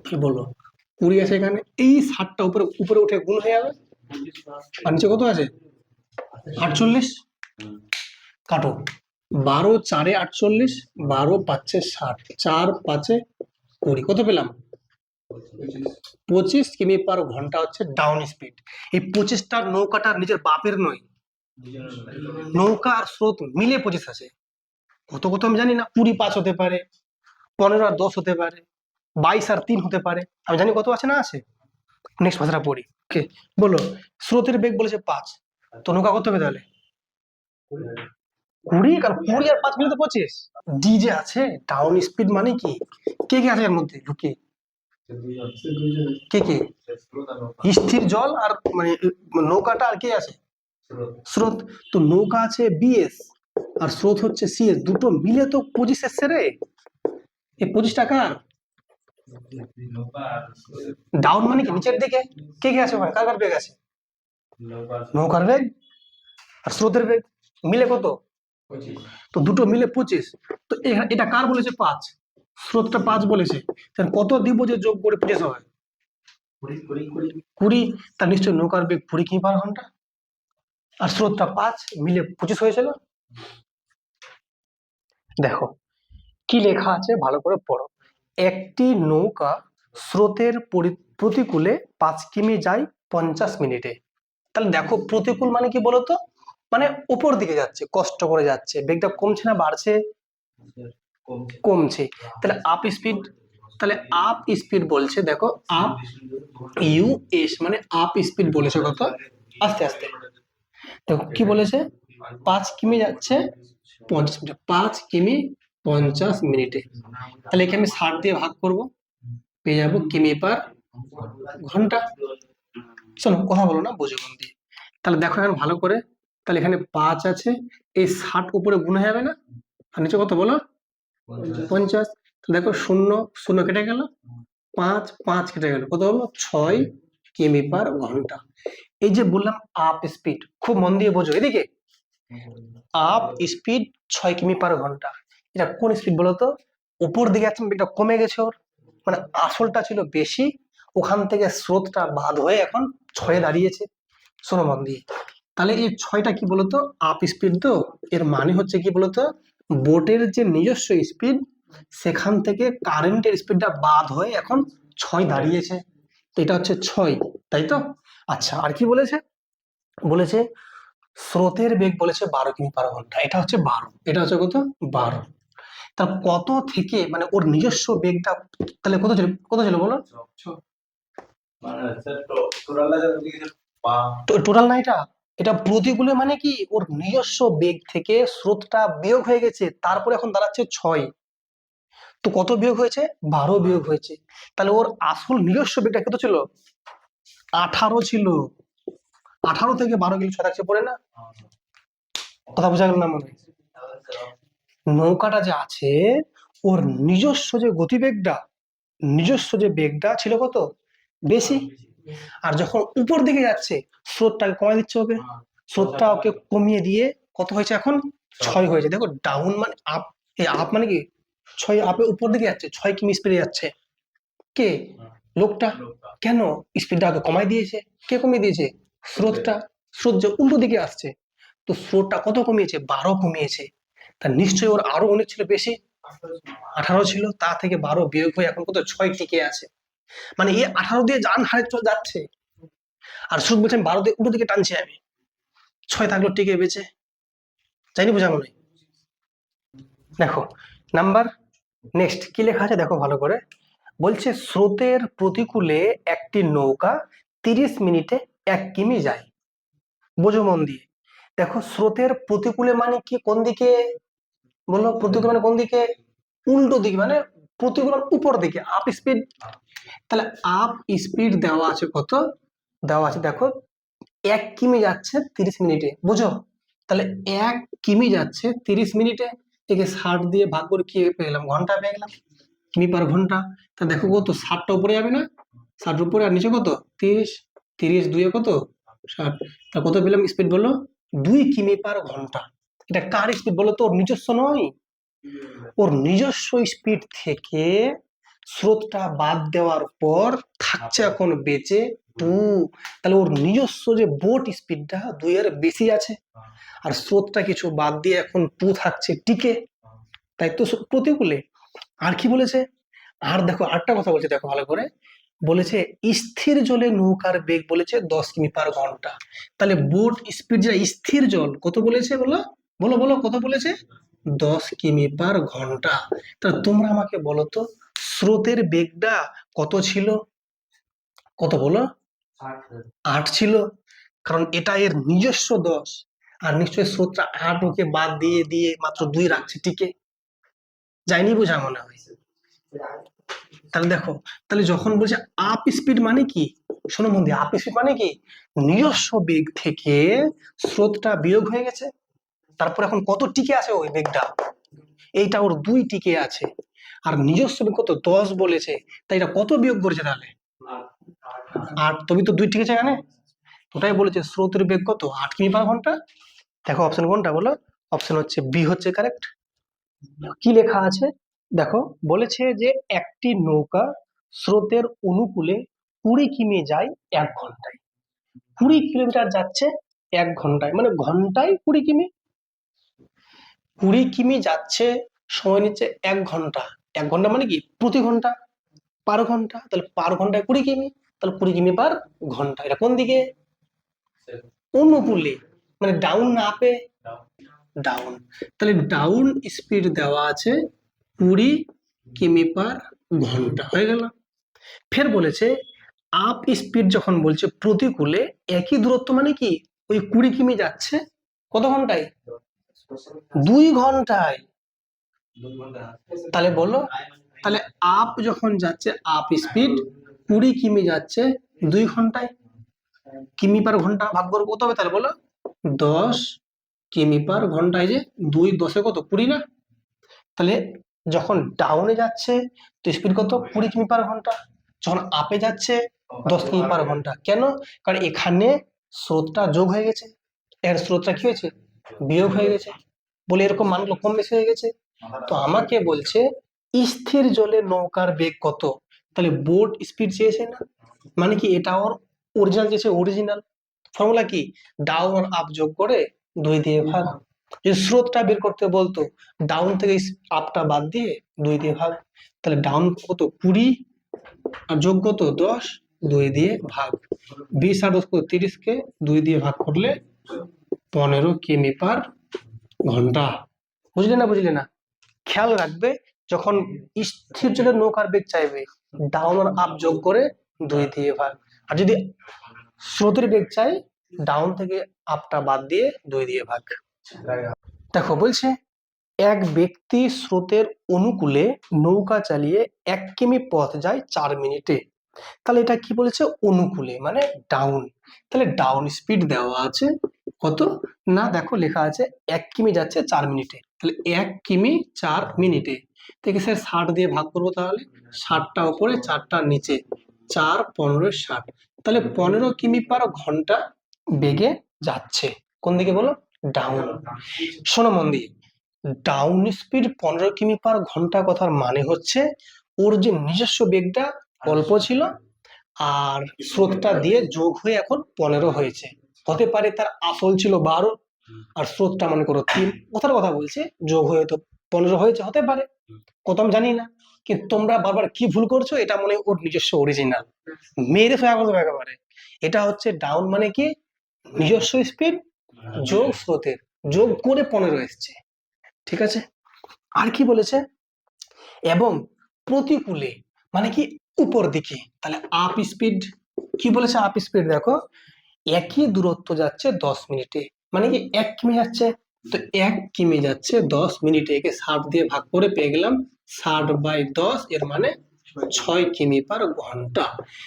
কি বলবো? 20 আছে এখানে, এই 60টা উপরে উপরে উঠে গুণ হয়ে যাবে। আর নিচে কত আছে? 48। কাটো, 12×4 = 48, 12×5 = 60, 4×5 = 20। কত পেলাম? 25 কিমি/ঘন্টা হচ্ছে ডাউন স্পিড। এই 25টা নৌকাটার নিজের বাপের নয়, নৌকা আর স্রোত মিলে 25 আছে। কত কত আমি জানি না, 20×5 হতে পারে, 15×10 হতে পারে, 22×3 হতে পারে, আমি জানি কত আছে না আছে। নেক্সট ভাষাটা পড়ি। ওকে, বলো স্রোতের বেগ বলেছে 5, তো নৌকা কত হবে তাহলে? 20, কারণ 20 আর 5 মিলে তো 25। ডি যে আছে ডাউন স্পিড মানে কি? কে কে আছে এর মধ্যে ঢুকে? কে কে? স্থির জল আর মানে নৌকাটা, আর কে আছে? স্রোত। তো নৌকা আছে বিএস আর স্রোত হচ্ছে সিএস, দুটো মিলে তো 25 এসছে রে। এই 25 টাকা ডাউন মানে কি? নিচের দিকে। কে কে আছে ওখানে? কার কার বেগ আছে? নৌকার বেগ আর স্রোতের বেগ মিলে কত? তো দুটো মিলে 25। তো এটা কার বলেছে? 5। স্রোতটা 5 বলেছে, তাহলে কত দিব যে যোগ করে 25 হয়? 20। তার নিশ্চয় নৌকার বেগ 20 কিমি/ঘন্টা, আর স্রোতটা 5, মিলে 25 হয়েছিল। দেখো কি লেখা আছে, ভালো করে পড়ো। একটি নৌকা স্রোতের প্রতিকূলে 5 কিমি যায় 50 মিনিটে। তাহলে দেখো প্রতিকূল মানে কি বলতো? মানে উপর দিকে যাচ্ছে, কষ্ট করে যাচ্ছে, বেগটা কমছে না বাড়ছে? কমছে। তাহলে আপ স্পিড, তাহলে আপ স্পিড বলছে, দেখো আপ ইউএস মানে আপ স্পিড বলেছে কত? আস্তে আস্তে। দেখো কি বলেছে? 5 কিমি যাচ্ছে 50 মিনিটে, 5 কিমি 50 মিনিটে। তাহলে একে আমি 60 দিয়ে ভাগ করব, পেয়ে যাবো কিমি/ঘন্টা। শোনো, কথা বলো না, বোঝো মন দিয়ে। তাহলে দেখো এখন ভালো করে, তাহলে এখানে 5 আছে, এই 60 উপরে গুণ হয়ে যাবে না, আর নিচে কত বলো, 50। দেখো শূন্য শূন্য কেটে গেল, 5 5 কেটে গেল, কত হলো, 6 কিমি/ঘন্টা। এই যে বললাম আপ স্পিড, খুব মন দিয়ে বোঝো এদিকে। আপ স্পিড 6 কিমি/ঘন্টা, এটা কোন স্পিড বলো তো? উপর দিকে যাচ্ছে, এটা কমে গেছে ওর, মানে আসলটা ছিল বেশি, ওখান থেকে স্রোতটা বাদ হয়ে এখন 6-এ দাঁড়িয়েছে। শোনো মন দিয়ে, তাহলে এই 6টা কি বলতো, আপ স্পিড। তো এর মানে হচ্ছে কি বলতো, বোটের যে নিজস্ব স্পিড, সেখান থেকে কারেন্টের স্পিডটা বাদ হয়ে এখন 6 দাঁড়িয়েছে। তো এটা হচ্ছে 6, তাই তো? আচ্ছা, আর কি বলেছে? বলেছে স্রোতের বেগ বলেছে 12 কিমি/ঘন্টা, এটা হচ্ছে 12, এটা হচ্ছে কত, 12। তা কত থেকে, মানে ওর নিজস্ব বেগটা তাহলে কত ছিল, কত ছিল বলো? টোটাল না, এটা এটা প্রতিকূলে, মানে কি ওর নিজস্ব বেগ থেকে স্রোতটা বিয়োগ হয়ে গেছে, তারপরে এখন দাঁড়াচ্ছে 6। তো কত বিয়োগ হয়েছে, 12 বিয়োগ হয়েছে। তাহলে ওর আসল নিজস্ব বেগটা কত ছিল, 18 ছিল। 18 থেকে 12 গেলে 6 থাকছে পড়ে না, কথা বোঝা গেল না মনে হয়? নৌকাটা যে আছে, ওর নিজস্ব যে গতিবেগটা, নিজস্ব যে বেগটা ছিল কত, বেশি। আর যখন উপর দিকে যাচ্ছে, স্রোতটাকে কমায় দিচ্ছে ওকে, স্রোতটা ওকে কমিয়ে দিয়ে কত হয়েছে এখন, 6 হয়েছে। দেখো ডাউন মানে আপ, এই আপ মানে কি, 6 আপে উপর দিকে যাচ্ছে, 6 কিমি স্পিডে যাচ্ছে। কে, লোকটা। কেন, স্পিডটা আগে কমায় দিয়েছে। কে কমিয়ে দিয়েছে, স্রোতটা। স্রোত যে উল্টো দিকে আসছে, তো স্রোতটা কত কমিয়েছে, 12 কমিয়েছে। তা নিশ্চয়ই ওর আরো অনেক ছিল বেশি, 18 ছিল, তা থেকে 12 বিয়োগ হয়ে এখন কত, 6 টিকে আছে। মানে এ 18 দিয়ে যান হারে চলে যাচ্ছে, আর স্রোত বলছেন 12 দিয়ে উল্টো দিকে টানছি আমি, 6 থাকলো টিকে বেঁচে। যাইনি, বোঝা মনে হয়? দেখো নাম্বার নেক্সট কি লেখা আছে, দেখো ভালো করে। বলছে স্রোতের প্রতিকূলে একটি নৌকা 30 মিনিটে 1 কিমি যায়। বোঝো মন দিয়ে। দেখো স্রোতের প্রতিকূলে মানে কি, কোন দিকে বলো, প্রতিকূল মানে কোন দিকে, উল্টো দিকে, মানে প্রতিকূল মানে উপর দিকে, আপ স্পিড। তাহলে আপ স্পিড দেওয়া আছে কত, দেওয়া আছে দেখো 1 কিমি যাচ্ছে 30 মিনিটে, বুঝো? তাহলে 1 কিমি যাচ্ছে 30 মিনিটে, একে 60 দিয়ে ভাগ করে কি পেয়ে গেলাম, ঘন্টা পেয়ে গেলাম, কিমি/ঘন্টা। তা দেখো কত, 60টা উপরে যাবে না, 60 উপরে, আর নিচে কত, 30, 30 দুয়ে কত, 60। তা কত পেলাম স্পিড বলো, 2 কিমি/ঘন্টা। এটা কার স্পিড বলো তো, ওর নিজস্ব নয়। ওর নিজস্ব স্পিড থেকে স্রোতটা বাদ দেওয়ার পর থাকছে এখন বেঁচে 2। তাহলে ওর নিজস্ব যে বোট স্পিডটা 2 এর বেশি আছে, আর স্রোতটা কিছু বাদ দিয়ে এখন 2 থাকছে টিকে, তাই তো প্রতিকূলে। আর কি বলেছে, আর দেখো আরেকটা কথা বলছে, দেখো ভালো করে। বলেছে স্থির জলে নৌকার বেগ বলেছে 10 কিমি/ঘন্টা। তাহলে বোট স্পিড, যেটা স্থির জল, কত বলেছে বলো, বলো বলো কত বলেছে, 10 কিমি/ঘন্টা। তাহলে তোমরা আমাকে বলো তো, স্রোতের বেগটা কত ছিল, কত বলো, 8 ছিল। কারণ এটা এর নিজস্ব 10, আর নিশ্চয়ই স্রোতটা 8 ওকে বাদ দিয়ে দিয়ে মাত্র 2 রাখছে টিকে। যায়নি, বোঝা মনে হয়? তাহলে দেখো, তাহলে যখন বলছে আপ স্পিড মানে কি, শোনো মন দিয়ে, আপ স্পিড মানে কি, নিজস্ব বেগ থেকে স্রোতটা বিয়োগ হয়ে গেছে, তারপর এখন কত টিকে আছে ওই বেগটা, এইটা ওর 2 টিকে আছে, আর নিজস্ব বেগ কত, 10 বলেছে, তাই এটা কত বিয়োগ করেছে তাহলে, 8। তবে তো 2 টিকে আছে এখানে, ওটাই বলেছে স্রোতের বেগ কত, 8 কিমি/ঘন্টা। দেখো অপশন কোনটা বলো, অপশন হচ্ছে বি হচ্ছে কারেক্ট। কি লেখা আছে দেখো, বলেছে যে একটি নৌকা স্রোতের অনুকূলে 20 কিমি যায় 1 ঘন্টায়। 20 কিলোমিটার যাচ্ছে 1 ঘন্টায়, মানে ঘন্টায় 20 কিমি। 20 কিমি যাচ্ছে, সময় নিচ্ছে 1 ঘন্টা। 1 ঘন্টা মানে কি, প্রতি ঘন্টা, পার ঘন্টা, তাহলে পার ঘন্টায় 20 কিমি, তাহলে 20 কিমি/ঘন্টা। এটা কোন দিকে, অনুকূলে, মানে ডাউন না আপে, ডাউন। তাহলে ডাউন স্পিড দেওয়া আছে 20 কিমি/ঘন্টা, হয়ে গেল। ফের বলেছে আপ স্পিড যখন বলছে প্রতিকূলে একই দূরত্ব, মানে কি ওই 20 কিমি যাচ্ছে কত ঘন্টায়, 2 ঘন্টায়। তাহলে বলো, তাহলে আপ যখন যাচ্ছে, আপ স্পিড 20 কিমি যাচ্ছে 2 ঘন্টায়। কিমি পার ঘন্টা ভাগ করবো কত হবে তাহলে বলো? 10 কিমি পার ঘন্টা। এই যে 2 10 কত 20 না? তাহলে যখন ডাউনে যাচ্ছে তো স্পিড কত 20 কিমি পার ঘন্টা, যখন আপে যাচ্ছে 10 কিমি পার ঘন্টা। কেন? কারণ এখানে স্রোতটা যোগ হয়ে গেছে, এর স্রোতটা কি হয়েছে বিয়োগ হয়ে গেছে, বলে এরকম মানগুলো কম বেশি হয়ে গেছে। তো আমাকে বলছে স্থির জলে নৌকার বেগ কত, তাহলে বোট স্পিড চেয়েছে না, মানে কি এটা ওর অরিজিনাল চেয়েছে, অরিজিনাল ফর্মুলা কি ডাউন আর আপ যোগ করে 2 দিয়ে ভাগ। যদি স্রোতটা বের করতে বলতো ডাউন থেকে আপটা বাদ দিয়ে 2 দিয়ে ভাগ, তাহলে ডাউন কত 20 আর যোগ কত 10, 2 দিয়ে ভাগ। 20 আর 10 কত 30 কে 2 দিয়ে ভাগ করলে 15 কিমি পার ঘন্টা। বুঝলে না? বুঝলে না? খেয়াল রাখবে যখন স্থির জলের নৌকার বেগ চাইবে ডাউন আর আপ যোগ করে 2 দিয়ে ভাগ, আর যদি স্রোতের বেগ চাই ডাউন থেকে আপটা বাদ দিয়ে 2 দিয়ে ভাগ। দেখো বলছে এক ব্যক্তি স্রোতের অনুকূলে নৌকা চালিয়ে 1 কিমি পথ যায় 4 মিনিটে। তাহলে এটা কি বলেছে অনুকূলে মানে ডাউন, তাহলে ডাউন স্পিড দেওয়া আছে কত না, দেখো লেখা আছে 1 কিমি যাচ্ছে 4 মিনিটে, তাহলে 1 কিমি 4 মিনিটে থেকে স্যার 60 দিয়ে ভাগ করবো, তাহলে 60টা উপরে 4টা নিচে, 4 15 60, তাহলে 15 কিমি পার ঘন্টা বেগে যাচ্ছে। কোন দিকে বলো? ডাউন। শোনো মন দিয়ে, ডাউন স্পিড 15 কিমি পার ঘন্টা কথার মানে হচ্ছে ওর যে নিজস্ব বেগটা অল্প ছিল আর স্রোতটা দিয়ে যোগ হয়ে এখন 15 হয়েছে। হতে পারে তার আসল ছিল 12 আর স্রোতটা মনে করো 3, কথার কথা বলছে, যোগ হয়ে তো 15 হয়েছে, হতে পারে, কত আমি জানি না। কিন্তু তোমরা বারবার কি ভুল করছো, এটা মনে হয় ওর নিজস্ব অরিজিনাল, মেরে ফেলা করতে হবে একেবারে। এটা হচ্ছে ডাউন মানে কি নিজস্ব স্পিড যোগ স্রোতের, যোগ করে 15 এসছে। ঠিক আছে, আর কি বলেছে এবং প্রতিকূলে মানে কি উপর দিকে, তাহলে আপ স্পিড কি বলেছে, আপ স্পিড দেখো একই দূরত্ব যাচ্ছে 10 মিনিটে, মানে কি 1 কিমি যাচ্ছে, তো 1 কিমি যাচ্ছে 10 মিনিটে, একে 60 দিয়ে ভাগ করে পেয়ে গেলাম 60/10, এর মানে 6 কিমি পার ঘন্টা।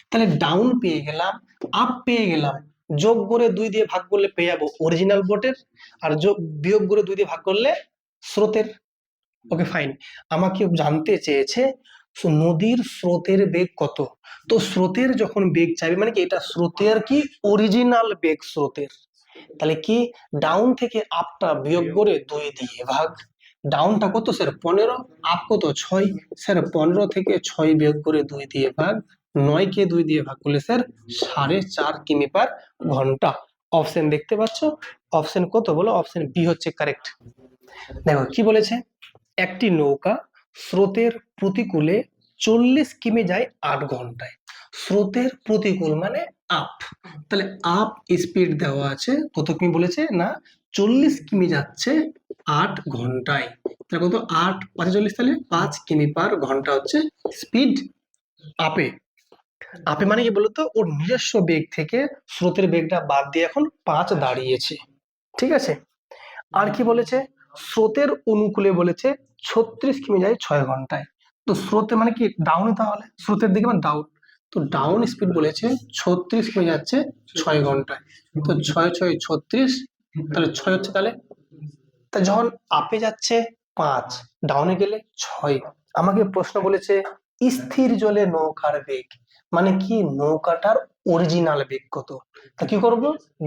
তাহলে ডাউন পেয়ে গেলাম, আপ পেয়ে গেলাম, যোগ করে 2 দিয়ে ভাগ করলে পেয়ে যাবো অরিজিনাল বোটের, আর যোগ বিয়োগ করে 2 দিয়ে ভাগ করলে স্রোতের। Okay fine. আমাকে জানতে চেয়েছে নদীর স্রোতের বেগ কত, তো স্রোতের যখন বেগ চাইবে মানে কি এটা স্রোতের কি অরিজিনাল বেগ স্রোতের, তাহলে কি ডাউন থেকে আপটা বিয়োগ করে 2 দিয়ে ভাগ। ডাউনটা কত স্যার 15, আপ কত 6, স্যার 15 থেকে 6 বিয়োগ করে 2 দিয়ে ভাগ, 9 কে 2 দিয়ে ভাগ করলে স্যার 4.5 কিমি পার ঘন্টা। অপশন দেখতে পাচ্ছ, অপশন কত বলো? অপশন বি হচ্ছে কারেক্ট। দেখো কি বলেছে, একটি নৌকা স্রোতের প্রতিকূলে 40 কিমি যায় 8 ঘন্টায়। স্রোতের প্রতিকূল মানে আপ, তাহলে আপ স্পিড দেওয়া আছে কত কিমি বলেছে না 40 কিমি যাচ্ছে 8 ঘন্টায়, তাহলে কত 8 5 40, তাহলে 5 কিমি পার ঘন্টা হচ্ছে স্পিড আপে। আপে মানে কি বলতো ওর নিজস্ব বেগ থেকে স্রোতের বেগটা বাদ দিয়ে এখন 5 দাঁড়িয়েছে। ঠিক আছে, আর কি বলেছে স্রোতের অনুকূলে বলেছে 36 কিমি যায় 6 ঘন্টায়। তো স্রোতে মানে কি ডাউনে, তাহলে স্রোতের দিকে মানে ডাউন, তো ডাউন স্পিড বলেছে 36 কিমি যাচ্ছে 6 ঘন্টায়, তো 6 6 36, তাহলে 6 হচ্ছে, তাহলে তা যখন আপে যাচ্ছে 5, ডাউনে গেলে 6। আমাকে প্রশ্ন বলেছে স্থির জলে নৌকার বেগ মানে কি নৌকাটার অরিজিনাল বেগ কত, তা কি করব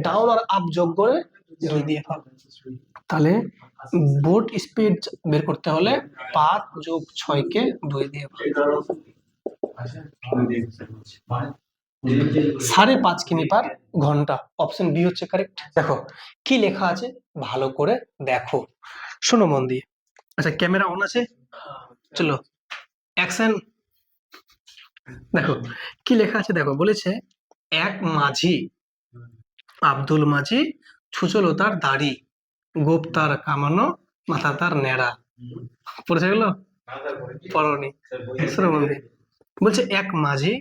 ডাউন আর আপ যোগ করে 2 দিয়ে ভাগ। তাহলে বোট স্পিড বের করতে হলে 5 যোগ 6 কে 2 দিয়ে ভাগ, 5.5 কিমি পার ঘন্টা। অপশন বি হচ্ছে কারেক্ট। দেখো কি লেখা আছে ভালো করে দেখো, শোনো মন দিয়ে। আচ্ছা ক্যামেরা অন আছে, চলো অ্যাকশন। দেখো কি লেখা আছে, দেখো বলেছে এক মাঝি আব্দুল মাঝি ছুচলো তার দাড়ি, গোপ তার কামানো, মাথা তার নেড়া। পড়েছে গেল? পড়নি? শোনো মন দিয়ে। বলছে এক মাঝি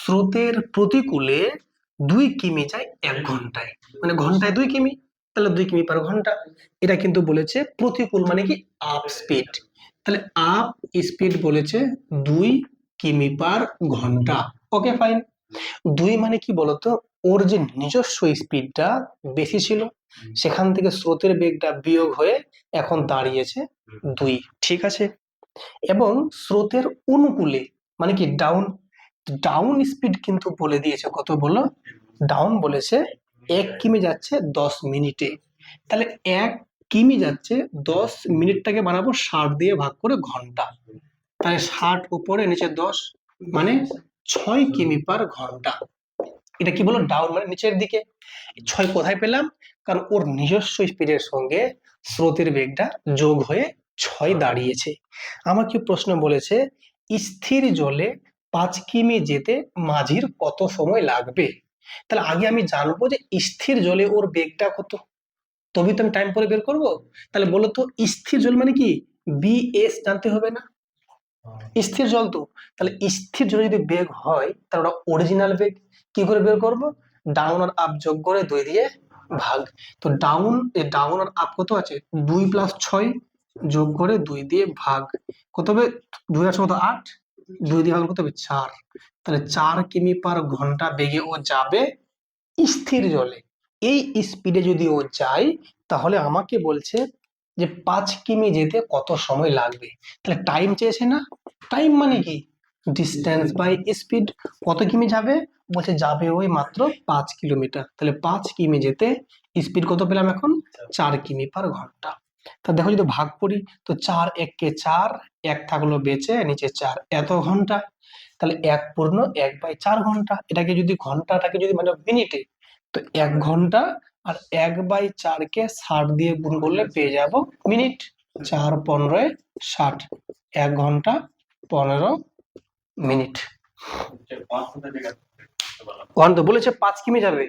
স্রোতের প্রতিকূলে 2 কিমি যায় 1 ঘন্টায়, মানে ঘন্টায় 2 কিমি, তাহলে 2 কিমি পার ঘন্টা। এটা কিন্তু বলেছে প্রতিকূল মানে কি আপ স্পিড, তাহলে আপ স্পিড বলেছে 2 কিমি পার ঘন্টা। Okay fine. 2 মানে কি বলতো ওর যে নিজস্ব স্পিডটা বেশি ছিল, সেখান থেকে স্রোতের বেগটা বিয়োগ হয়ে এখন দাঁড়িয়েছে 2, ঠিক আছে। এবং স্রোতের অনুকূলে মানে কি ডাউন, ডাউন স্পিড কিন্তু বলে দিয়েছে কত, বলো? ডাউন বলেছে 1 কিমি যাচ্ছে 10 মিনিটে। তাহলে 1 কিমি যাচ্ছে 10 মিনিটটাকে বানাবো 60 দিয়ে ভাগ করে ঘন্টা, তাহলে 60 উপরে নিচে 10 মানে 6 কিমি পার ঘন্টা। এটা কি বলো? ডাউন মানে নিচের দিকে। 6 কোথায় পেলাম? কারণ ওর নিজস্ব স্পিডের সঙ্গে স্রোতের বেগটা যোগ হয়ে 6 দাঁড়িয়েছে। আমাকে প্রশ্ন বলেছে স্থির জলে 5 কিমি যেতে মাঝির কত সময় লাগবে। তাহলে আগে আমি জানবো যে স্থির জলে ওর বেগটা কত, তবেই তো আমি টাইম পরে বের করবো। তাহলে বলো তো স্থির জল মানে কি? বিএস জানতে হবে না? স্থির জল তো, তাহলে স্থির জলে যদি বেগ হয় তাহলে ওটা অরিজিনাল বেগ। কি করে বের করব? ডাউন আর আপ যোগ করে 2 দিয়ে ভাগ। তো ডাউন আর আপ কত আছে? 2 + 6 যোগ করে 2 দিয়ে ভাগ, কত হবে? 2 আর 6 কত? 8, 2 দিয়ে ভাগ কত হবে? 4। তাহলে 4 কিমি পার ঘন্টা বেগে ও যাবে স্থির জলে। এই স্পিডে যদি ও যায় তাহলে আমাকে বলছে যে 5 কিমি যেতে কত সময় লাগবে। তাহলে টাইম চেয়েছে না? টাইম মানে কি? Distance by speed. কত কিমি যাবে? বলছে যাবে ওই মাত্র 5 কিলোমিটার। তাহলে 5 কিমি যেতে স্পিড কত পেলাম এখন? 4 কিমি পার ঘন্টা। তা দেখো যদি ভাগ করি তো 4 1 4, 1 থাকলো বেঁচে, নিচে 4, এত ঘন্টা। তাহলে 1 পূর্ণ 1/4 ঘন্টা। এটাকে যদি ঘন্টাটাকে যদি মানে মিনিটে, তো 1 ঘন্টা আর 1/4 কে 60 দিয়ে গুণ করলে পেয়ে যাব মিনিট। 4 15 60, 1 ঘন্টা 15 মিনিট। ওখানে তো বলেছে 5 কিমি যাবে।